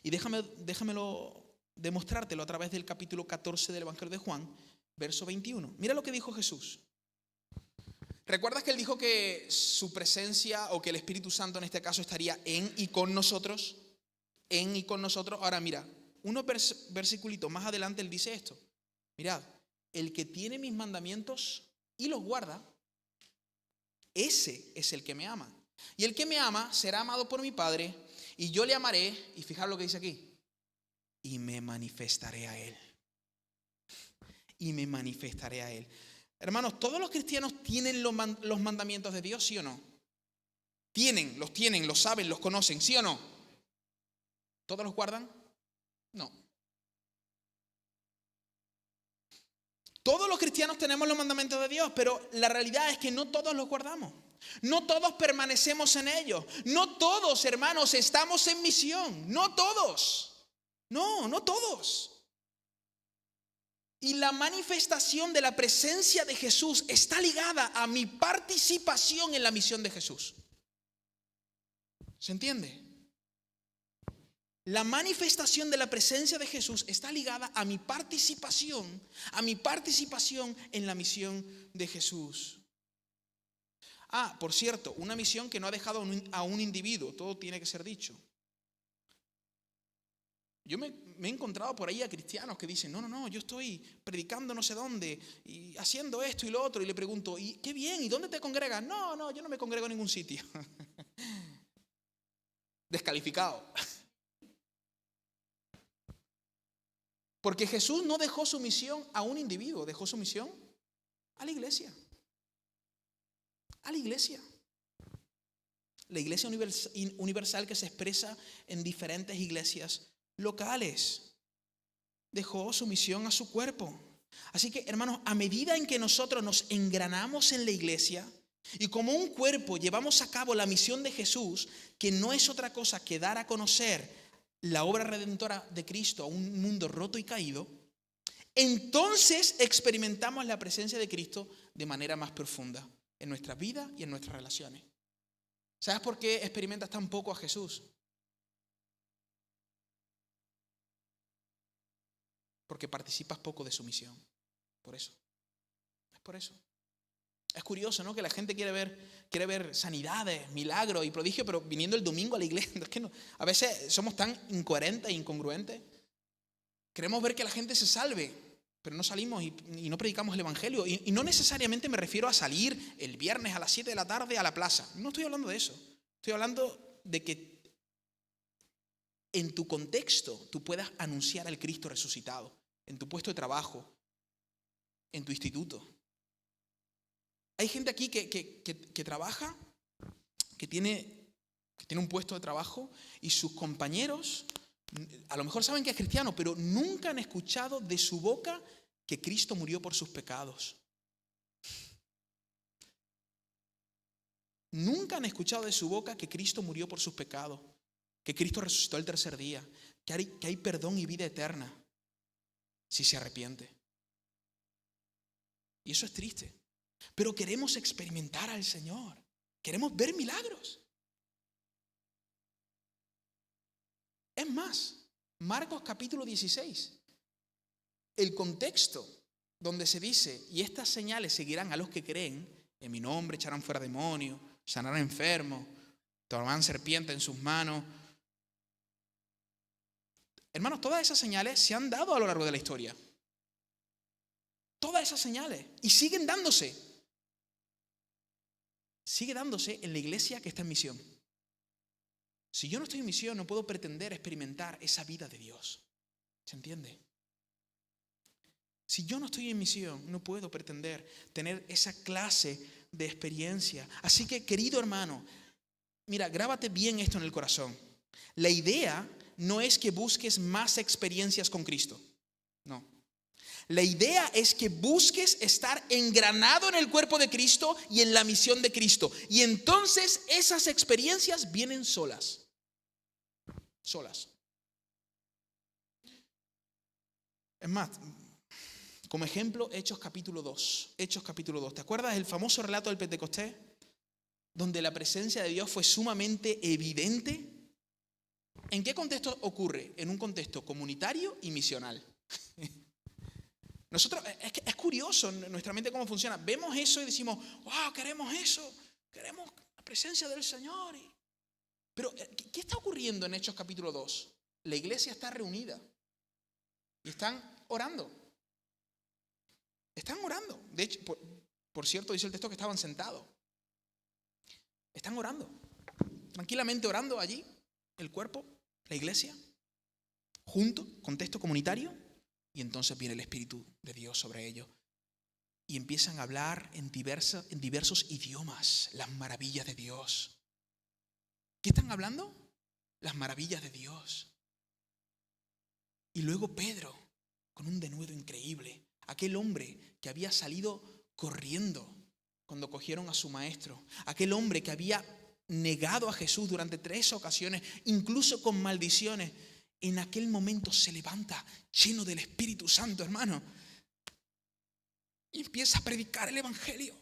A: Y déjamelo demostrártelo a través del capítulo 14 del Evangelio de Juan, verso 21. Mira lo que dijo Jesús. ¿Recuerdas que Él dijo que su presencia o que el Espíritu Santo en este caso estaría en y con nosotros? En y con nosotros. Ahora mira, unos versiculitos más adelante Él dice esto. Mirad, el que tiene mis mandamientos y los guarda, ese es el que me ama. Y el que me ama será amado por mi Padre, y yo le amaré, y fijaros lo que dice aquí, y me manifestaré a Él. Y me manifestaré a Él. Hermanos, ¿todos los cristianos tienen los mandamientos de Dios, sí o no? Los tienen, los saben, los conocen, ¿sí o no? ¿Todos los guardan? No. Todos los cristianos tenemos los mandamientos de Dios, pero la realidad es que no todos los guardamos. No todos permanecemos en ellos. No todos, hermanos, estamos en misión. No todos. No todos. Y la manifestación de la presencia de Jesús está ligada a mi participación en la misión de Jesús. ¿Se entiende? La manifestación de la presencia de Jesús está ligada a mi participación en la misión de Jesús. Por cierto, una misión que no ha dejado a un individuo, todo tiene que ser dicho. Yo me he encontrado por ahí a cristianos que dicen, no, yo estoy predicando no sé dónde y haciendo esto y lo otro, y le pregunto, ¿y qué bien? ¿Y dónde te congregas? No, yo no me congrego en ningún sitio. Descalificado. Porque Jesús no dejó su misión a un individuo, dejó su misión a la iglesia. A la iglesia. La iglesia universal que se expresa en diferentes iglesias locales. Dejó su misión a su cuerpo. Así que, hermanos, a medida en que nosotros nos engranamos en la iglesia y como un cuerpo llevamos a cabo la misión de Jesús, que no es otra cosa que dar a conocer la obra redentora de Cristo a un mundo roto y caído, entonces experimentamos la presencia de Cristo de manera más profunda en nuestra vida y en nuestras relaciones. ¿Sabes por qué experimentas tan poco a Jesús? Porque participas poco de su misión. Por eso. Es por eso. Es curioso, ¿no? Que la gente quiere ver sanidades, milagros y prodigios, pero viniendo el domingo a la iglesia. Es que no, a veces somos tan incoherentes e incongruentes. Queremos ver que la gente se salve, pero no salimos y no predicamos el evangelio. Y no necesariamente me refiero a salir el viernes a las 7 de la tarde a la plaza. No estoy hablando de eso. Estoy hablando de que en tu contexto tú puedas anunciar al Cristo resucitado, en tu puesto de trabajo, en tu instituto. Hay gente aquí que trabaja, que tiene un puesto de trabajo y sus compañeros a lo mejor saben que es cristiano, pero nunca han escuchado de su boca que Cristo murió por sus pecados. Nunca han escuchado de su boca que Cristo murió por sus pecados, que Cristo resucitó el tercer día, que hay perdón y vida eterna si se arrepiente. Y eso es triste. Pero queremos experimentar al Señor. Queremos ver milagros. Es más, Marcos capítulo 16, el contexto donde se dice, y estas señales seguirán a los que creen, en mi nombre echarán fuera demonios, sanarán enfermos, tomarán serpientes en sus manos. Hermanos, todas esas señales se han dado a lo largo de la historia. Todas esas señales. Y siguen dándose. Sigue dándose en la iglesia que está en misión. Si yo no estoy en misión, no puedo pretender experimentar esa vida de Dios. ¿Se entiende? Si yo no estoy en misión, no puedo pretender tener esa clase de experiencia. Así que, querido hermano, mira, grábate bien esto en el corazón. La idea no es que busques más experiencias con Cristo. No. La idea es que busques estar engranado en el cuerpo de Cristo y en la misión de Cristo. Y entonces esas experiencias vienen solas. Solas. Es más, como ejemplo, Hechos capítulo 2. Hechos capítulo 2. ¿Te acuerdas del famoso relato del Pentecostés? Donde la presencia de Dios fue sumamente evidente. ¿En qué contexto ocurre? En un contexto comunitario y misional. Nosotros, es curioso en nuestra mente cómo funciona. Vemos eso y decimos, wow, queremos eso. Queremos la presencia del Señor. Pero, ¿qué está ocurriendo en Hechos capítulo 2? La iglesia está reunida. Y están orando. Están orando. De hecho, por cierto, dice el texto que estaban sentados. Están orando. Tranquilamente orando allí. El cuerpo, la iglesia. Junto, contexto comunitario. Y entonces viene el Espíritu de Dios sobre ellos. Y empiezan a hablar en diversos idiomas las maravillas de Dios. ¿Qué están hablando? Las maravillas de Dios. Y luego Pedro, con un denuedo increíble. Aquel hombre que había salido corriendo cuando cogieron a su maestro. Aquel hombre que había negado a Jesús durante 3 ocasiones, incluso con maldiciones. En aquel momento se levanta lleno del Espíritu Santo, hermano. Y empieza a predicar el Evangelio.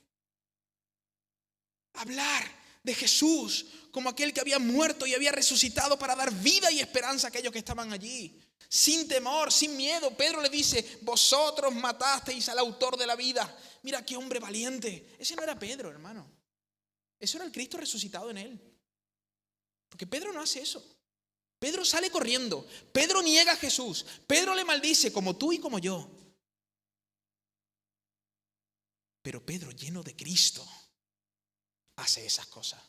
A: A hablar de Jesús como aquel que había muerto y había resucitado para dar vida y esperanza a aquellos que estaban allí. Sin temor, sin miedo. Pedro le dice, vosotros matasteis al autor de la vida. Mira qué hombre valiente. Ese no era Pedro, hermano. Eso era el Cristo resucitado en él. Porque Pedro no hace eso. Pedro sale corriendo. Pedro niega a Jesús. Pedro le maldice como tú y como yo. Pero Pedro, lleno de Cristo, hace esas cosas.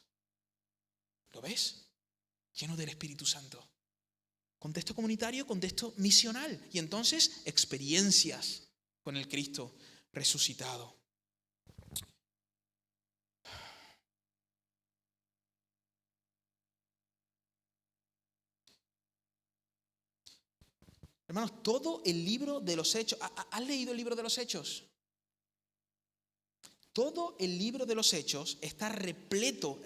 A: ¿Lo ves? Lleno del Espíritu Santo. Contexto comunitario, contexto misional. Y entonces, experiencias con el Cristo resucitado. Hermanos, todo el libro de los Hechos. ¿Has leído el libro de los Hechos? Todo el libro de los Hechos está repleto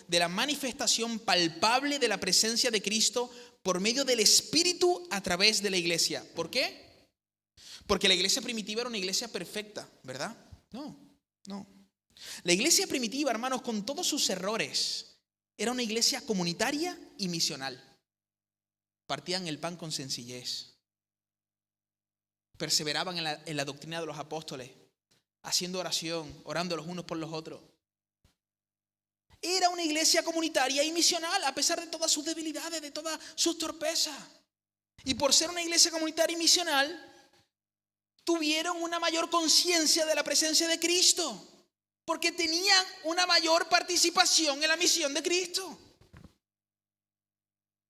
A: de la manifestación palpable de la presencia de Cristo por medio del Espíritu a través de la iglesia. ¿Por qué? Porque la iglesia primitiva era una iglesia perfecta, ¿verdad? No. La iglesia primitiva, hermanos, con todos sus errores, era una iglesia comunitaria y misional. Partían el pan con sencillez. Perseveraban en la doctrina de los apóstoles. Haciendo oración, orando los unos por los otros. Era una iglesia comunitaria y misional, a pesar de todas sus debilidades, de todas sus torpezas. Y por ser una iglesia comunitaria y misional, tuvieron una mayor conciencia de la presencia de Cristo, porque tenían una mayor participación en la misión de Cristo.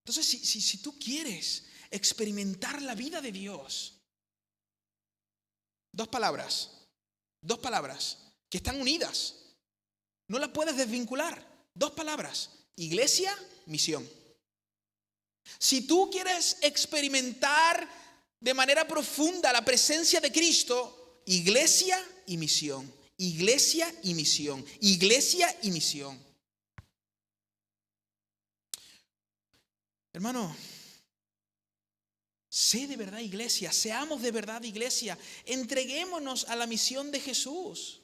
A: Entonces, si tú quieres experimentar la vida de Dios, Dos palabras que están unidas. No las puedes desvincular. Dos palabras: iglesia, misión. Si tú quieres experimentar de manera profunda la presencia de Cristo, iglesia y misión. Iglesia y misión. Iglesia y misión. Hermano, sé de verdad iglesia, seamos de verdad iglesia, entreguémonos a la misión de Jesús.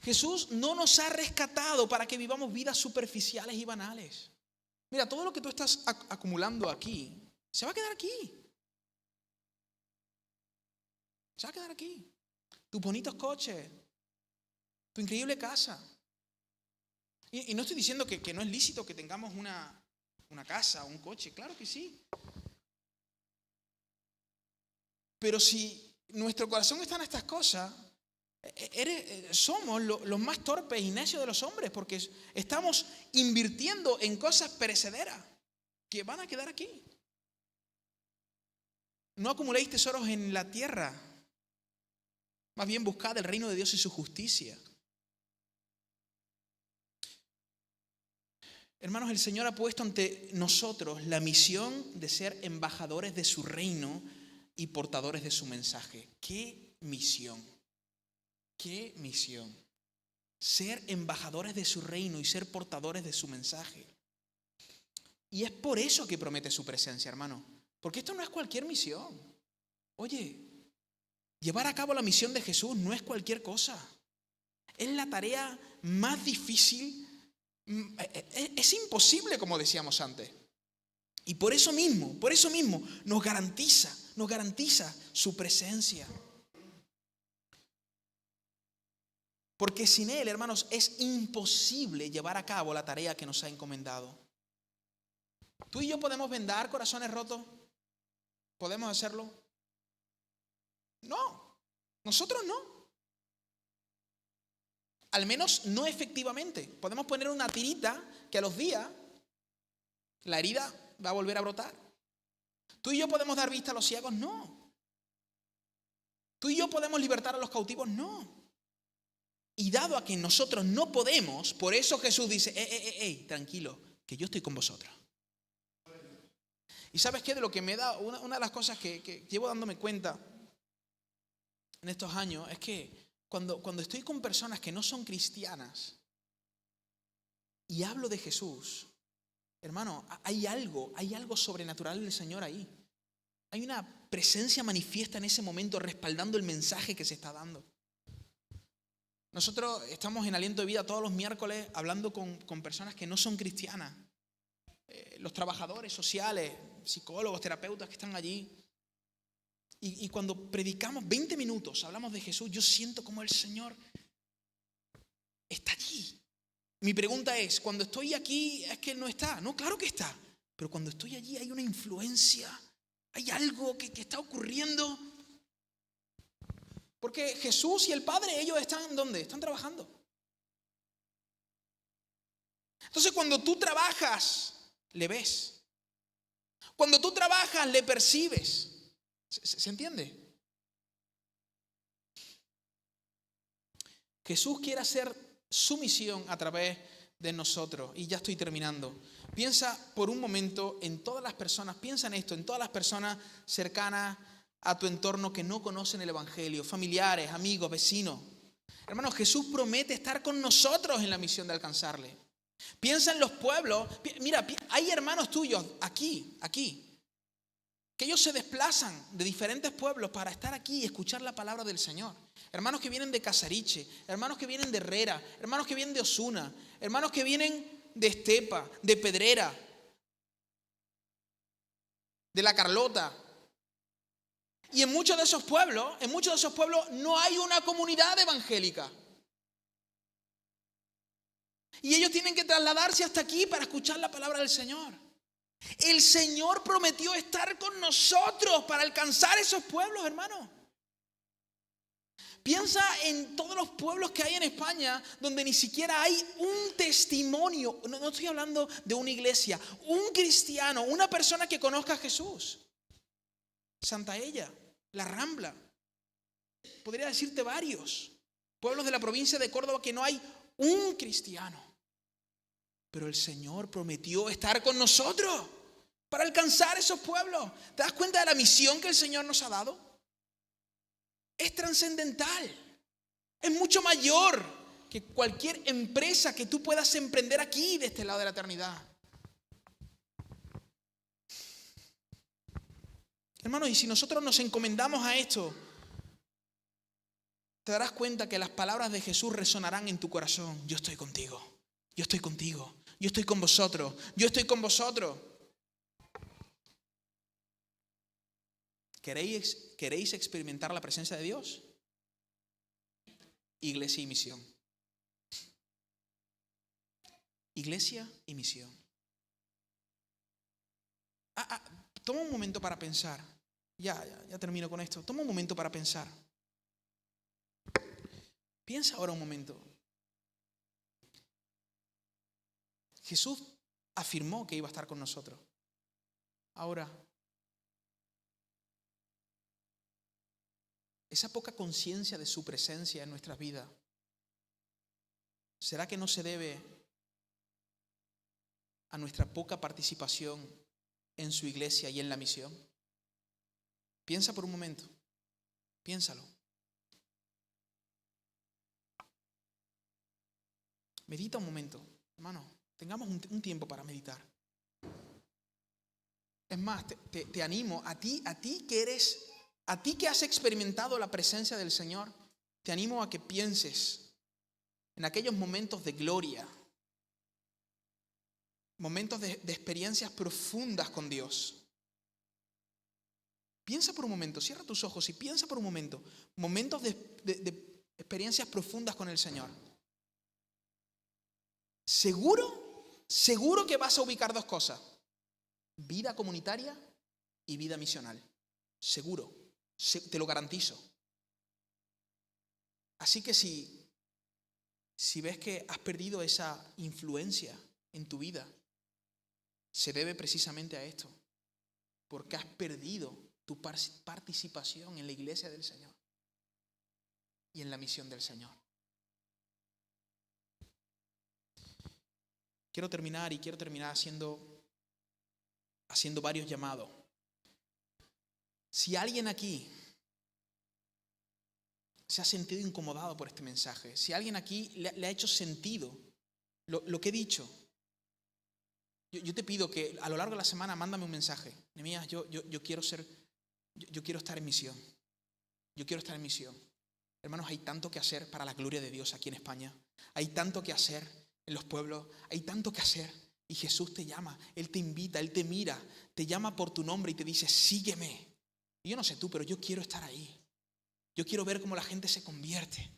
A: Jesús no nos ha rescatado para que vivamos vidas superficiales y banales. Mira, todo lo que tú estás acumulando aquí, se va a quedar aquí. Se va a quedar aquí. Tus bonitos coches, tu increíble casa. Y no estoy diciendo que no es lícito que tengamos una casa, un coche, claro que sí. Pero si nuestro corazón está en estas cosas, somos los más torpes y necios de los hombres, porque estamos invirtiendo en cosas perecederas que van a quedar aquí. No acumuléis tesoros en la tierra, más bien buscad el reino de Dios y su justicia. Hermanos, el Señor ha puesto ante nosotros la misión de ser embajadores de su reino y portadores de su mensaje. ¡Qué misión! ¡Qué misión! Ser embajadores de su reino y ser portadores de su mensaje. Y es por eso que promete su presencia, hermano. Porque esto no es cualquier misión. Oye, llevar a cabo la misión de Jesús no es cualquier cosa. Es la tarea más difícil. Es imposible, como decíamos antes. Y por eso mismo nos garantiza su presencia. Porque sin Él, hermanos, es imposible llevar a cabo la tarea que nos ha encomendado. ¿Tú y yo podemos vendar corazones rotos? ¿Podemos hacerlo? No, nosotros no. Al menos no efectivamente. Podemos poner una tirita que a los días la herida va a volver a brotar. ¿Tú y yo podemos dar vista a los ciegos? No. ¿Tú y yo podemos libertar a los cautivos? No. Y dado a que nosotros no podemos, por eso Jesús dice, tranquilo, que yo estoy con vosotros. ¿Y sabes qué? De lo que me da, una de las cosas que llevo dándome cuenta en estos años es que cuando estoy con personas que no son cristianas y hablo de Jesús, hermano, hay algo sobrenatural del Señor ahí. Hay una presencia manifiesta en ese momento respaldando el mensaje que se está dando. Nosotros estamos en Aliento de Vida todos los miércoles hablando con personas que no son cristianas. Los trabajadores sociales, psicólogos, terapeutas que están allí. Y cuando predicamos 20 minutos, hablamos de Jesús, yo siento como el Señor está allí. Mi pregunta es, cuando estoy aquí, ¿es que Él no está? No, claro que está. Pero cuando estoy allí hay una influencia, hay algo que está ocurriendo. Porque Jesús y el Padre, ellos están ¿dónde? Están trabajando. Entonces cuando tú trabajas, le ves. Cuando tú trabajas, le percibes. ¿Se entiende? Jesús quiere hacer su misión a través de nosotros. Y ya estoy terminando. Piensa por un momento en todas las personas, piensa en esto, en todas las personas cercanas a tu entorno que no conocen el Evangelio, familiares, amigos, vecinos. Hermanos, Jesús promete estar con nosotros en la misión de alcanzarle. Piensa en los pueblos. Mira, hay hermanos tuyos aquí, que ellos se desplazan de diferentes pueblos para estar aquí y escuchar la palabra del Señor. Hermanos que vienen de Casariche, hermanos que vienen de Herrera, hermanos que vienen de Osuna, hermanos que vienen de Estepa, de Pedrera, de La Carlota. Y en muchos de esos pueblos no hay una comunidad evangélica. Y ellos tienen que trasladarse hasta aquí para escuchar la palabra del Señor. El Señor prometió estar con nosotros para alcanzar esos pueblos, hermano. Piensa en todos los pueblos que hay en España donde ni siquiera hay un testimonio. No estoy hablando de una iglesia, un cristiano, una persona que conozca a Jesús. Santa Ella, La Rambla. podría decirte varios pueblos de la provincia de Córdoba que no hay un cristiano. Pero el Señor prometió estar con nosotros para alcanzar esos pueblos. ¿Te das cuenta de la misión que el Señor nos ha dado? Es trascendental. Es mucho mayor que cualquier empresa que tú puedas emprender aquí de este lado de la eternidad. Hermanos, y si nosotros nos encomendamos a esto, te darás cuenta que las palabras de Jesús resonarán en tu corazón. Yo estoy contigo, yo estoy contigo, yo estoy con vosotros, yo estoy con vosotros. ¿Queréis experimentar la presencia de Dios? Iglesia y misión. Iglesia y misión. Toma un momento para pensar. Ya termino con esto. Toma un momento para pensar. Piensa ahora un momento. Jesús afirmó que iba a estar con nosotros. Ahora, esa poca conciencia de su presencia en nuestras vidas, ¿será que no se debe a nuestra poca participación en su iglesia y en la misión? Piensa por un momento. Piénsalo. Medita un momento, hermano. Tengamos un tiempo para meditar. Es más, te animo, a ti que has experimentado la presencia del Señor, te animo a que pienses en aquellos momentos de gloria, momentos de experiencias profundas con Dios. Piensa por un momento, cierra tus ojos y piensa por un momento, momentos de experiencias profundas con el Señor. Seguro que vas a ubicar dos cosas: vida comunitaria y vida misional. Seguro, te lo garantizo. Así que si ves que has perdido esa influencia en tu vida, se debe precisamente a esto, porque has perdido tu participación en la iglesia del Señor y en la misión del Señor. Quiero terminar haciendo varios llamados. Si alguien aquí se ha sentido incomodado por este mensaje, si alguien aquí le ha hecho sentido lo que he dicho, yo te pido que a lo largo de la semana mándame un mensaje. Nehemías, yo quiero estar en misión. Yo quiero estar en misión. Hermanos, hay tanto que hacer para la gloria de Dios aquí en España. Hay tanto que hacer en los pueblos. Hay tanto que hacer. Y Jesús te llama, Él te invita, Él te mira, te llama por tu nombre y te dice, sígueme. Y yo no sé tú, pero yo quiero estar ahí. Yo quiero ver cómo la gente se convierte.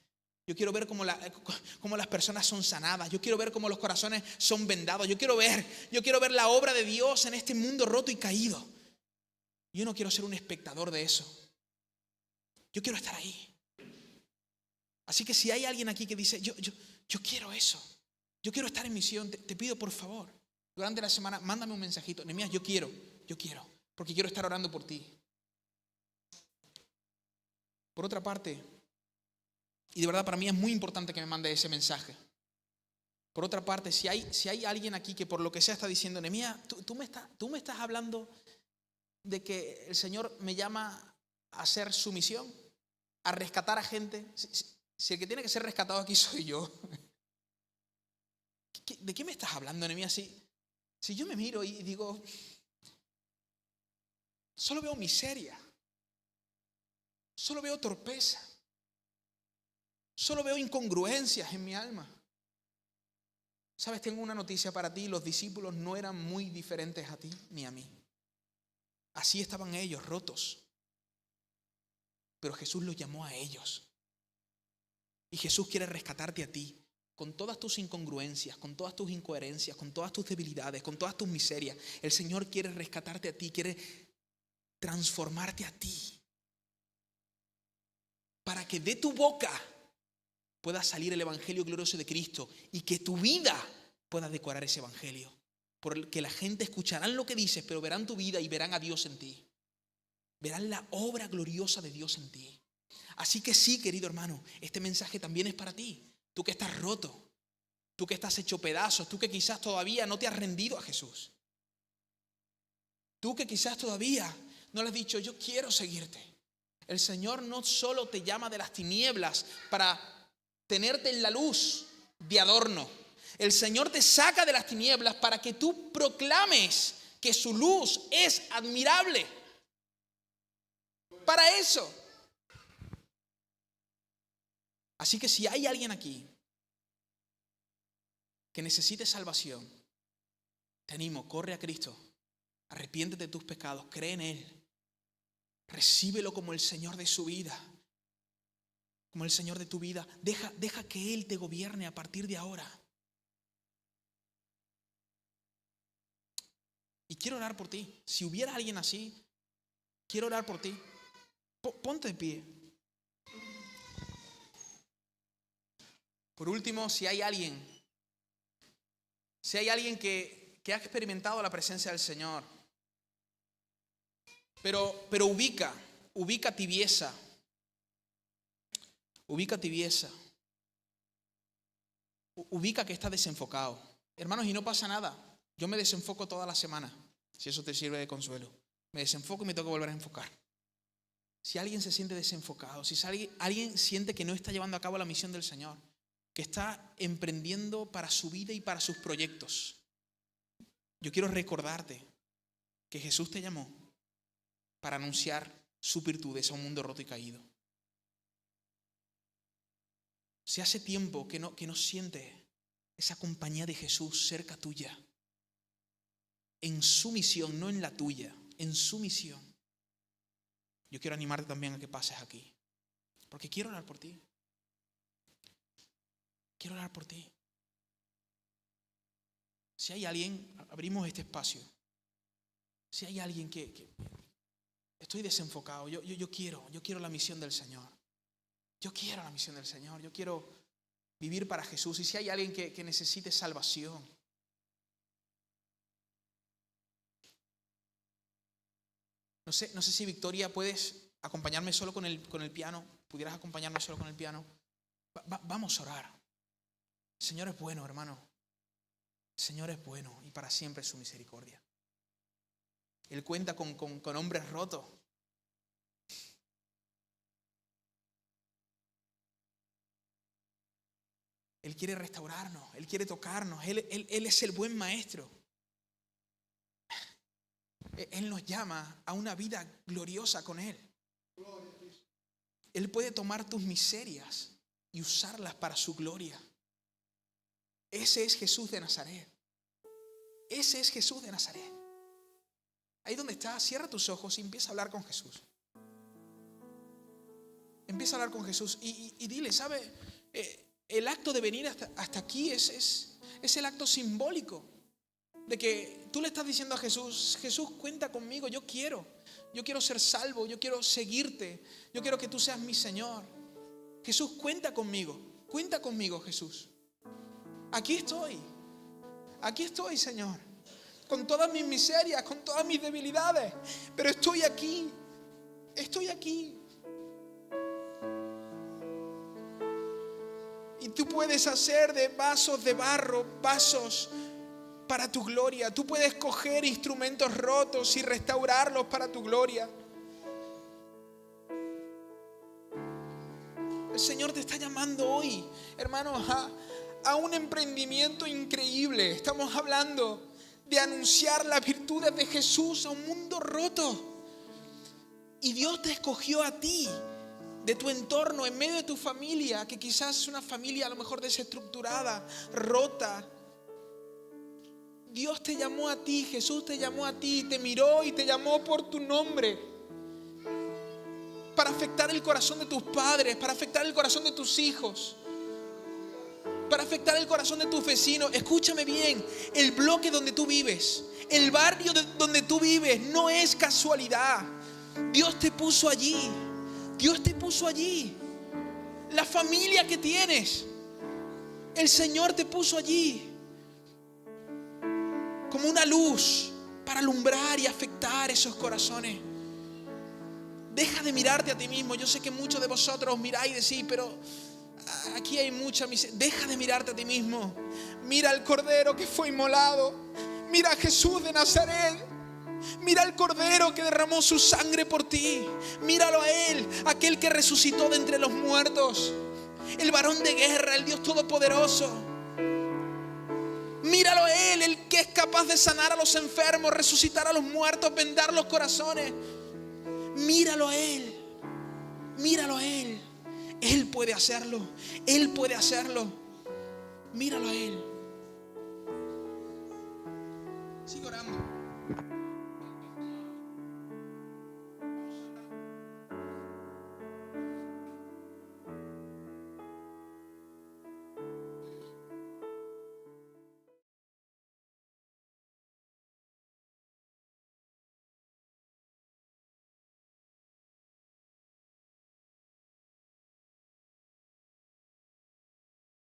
A: Yo quiero ver cómo las personas son sanadas. Yo quiero ver cómo los corazones son vendados. Yo quiero ver la obra de Dios en este mundo roto y caído. Yo no quiero ser un espectador de eso. Yo quiero estar ahí. Así que si hay alguien aquí que dice, yo quiero eso. Yo quiero estar en misión. Te pido por favor, durante la semana, mándame un mensajito. Nehemías, yo quiero, porque quiero estar orando por ti. Por otra parte, y de verdad para mí es muy importante que me mande ese mensaje. Por otra parte, si hay alguien aquí que por lo que sea está diciendo, Nehemías, tú me estás hablando de que el Señor me llama a hacer su misión, a rescatar a gente. Si el que tiene que ser rescatado aquí soy yo. ¿De qué me estás hablando, Nehemías? Si yo me miro y digo, solo veo miseria, solo veo torpeza, solo veo incongruencias en mi alma. Sabes, tengo una noticia para ti: los discípulos no eran muy diferentes a ti ni a mí. Así estaban ellos, rotos. Pero Jesús los llamó a ellos. Y Jesús quiere rescatarte a ti, con todas tus incongruencias, con todas tus incoherencias, con todas tus debilidades, con todas tus miserias. El Señor quiere rescatarte a ti, quiere transformarte a ti, para que de tu boca pueda salir el evangelio glorioso de Cristo y que tu vida pueda decorar ese evangelio. Porque la gente escuchará lo que dices, pero verán tu vida y verán a Dios en ti. Verán la obra gloriosa de Dios en ti. Así que sí, querido hermano, este mensaje también es para ti. Tú que estás roto, tú que estás hecho pedazos, tú que quizás todavía no te has rendido a Jesús. Tú que quizás todavía no le has dicho, yo quiero seguirte. El Señor no solo te llama de las tinieblas para tenerte en la luz de adorno. El Señor te saca de las tinieblas para que tú proclames que su luz es admirable. Para eso. Así que si hay alguien aquí que necesite salvación, te animo, corre a Cristo, arrepiéntete de tus pecados, cree en Él, recíbelo como el Señor de su vida, como el Señor de tu vida. Deja que Él te gobierne a partir de ahora. Y quiero orar por ti. Si hubiera alguien así, quiero orar por ti. Ponte de pie. Por último, si hay alguien que ha experimentado la presencia del Señor, pero ubica tibieza. Ubica tibieza. Ubica que está desenfocado. Hermanos, y no pasa nada. Yo me desenfoco toda la semana, si eso te sirve de consuelo. Me desenfoco y me tengo que volver a enfocar. Si alguien se siente desenfocado, si alguien siente que no está llevando a cabo la misión del Señor, que está emprendiendo para su vida y para sus proyectos, yo quiero recordarte que Jesús te llamó para anunciar sus virtudes a un mundo roto y caído. Si hace tiempo que no sientes esa compañía de Jesús cerca tuya, en su misión, no en la tuya, en su misión, yo quiero animarte también a que pases aquí, porque quiero orar por ti. Quiero orar por ti. Si hay alguien, abrimos este espacio. Si hay alguien que estoy desenfocado, yo quiero la misión del Señor. Yo quiero la misión del Señor. Yo quiero vivir para Jesús. Y si hay alguien que necesite salvación, no sé si Victoria puedes acompañarme solo con el piano. ¿Pudieras acompañarme solo con el piano? Vamos a orar. El Señor es bueno, hermano. El Señor es bueno y para siempre es su misericordia. Él cuenta con hombres rotos. Él quiere restaurarnos, Él quiere tocarnos. Él es el buen maestro. Él nos llama a una vida gloriosa con Él. Él puede tomar tus miserias y usarlas para su gloria. Ese es Jesús de Nazaret. Ese es Jesús de Nazaret. Ahí donde estás, cierra tus ojos y empieza a hablar con Jesús. Empieza a hablar con Jesús y dile, ¿sabe? El acto de venir hasta aquí es el acto simbólico de que tú le estás diciendo a Jesús, Jesús, cuenta conmigo, yo quiero ser salvo, yo quiero seguirte, yo quiero que tú seas mi Señor. Jesús, cuenta conmigo, Jesús. Aquí estoy, Señor, con todas mis miserias, con todas mis debilidades, pero estoy aquí. Y tú puedes hacer de vasos de barro, vasos para tu gloria. Tú puedes coger instrumentos rotos y restaurarlos para tu gloria. El Señor te está llamando hoy, hermanos, a un emprendimiento increíble. Estamos hablando de anunciar las virtudes de Jesús a un mundo roto. Y Dios te escogió a ti, de tu entorno, en medio de tu familia, que quizás es una familia a lo mejor desestructurada, rota. Dios te llamó a ti, Jesús te llamó a ti, te miró y te llamó por tu nombre. Para afectar el corazón de tus padres, para afectar el corazón de tus hijos, para afectar el corazón de tus vecinos. Escúchame bien, el bloque donde tú vives, el barrio donde tú vives, no es casualidad. Dios te puso allí. Dios te puso allí. La familia que tienes, el Señor te puso allí como una luz para alumbrar y afectar esos corazones. Deja de mirarte a ti mismo. Yo sé que muchos de vosotros os miráis y decís, pero aquí hay mucha miseria. Deja de mirarte a ti mismo. Mira al Cordero que fue inmolado. Mira a Jesús de Nazaret. Mira al Cordero que derramó su sangre por ti. Míralo a Él, aquel que resucitó de entre los muertos. El varón de guerra, el Dios todopoderoso. Míralo a Él, el que es capaz de sanar a los enfermos, resucitar a los muertos, vendar los corazones. Míralo a Él. Míralo a Él. Él puede hacerlo. Él puede hacerlo. Míralo a Él. Sigue orando.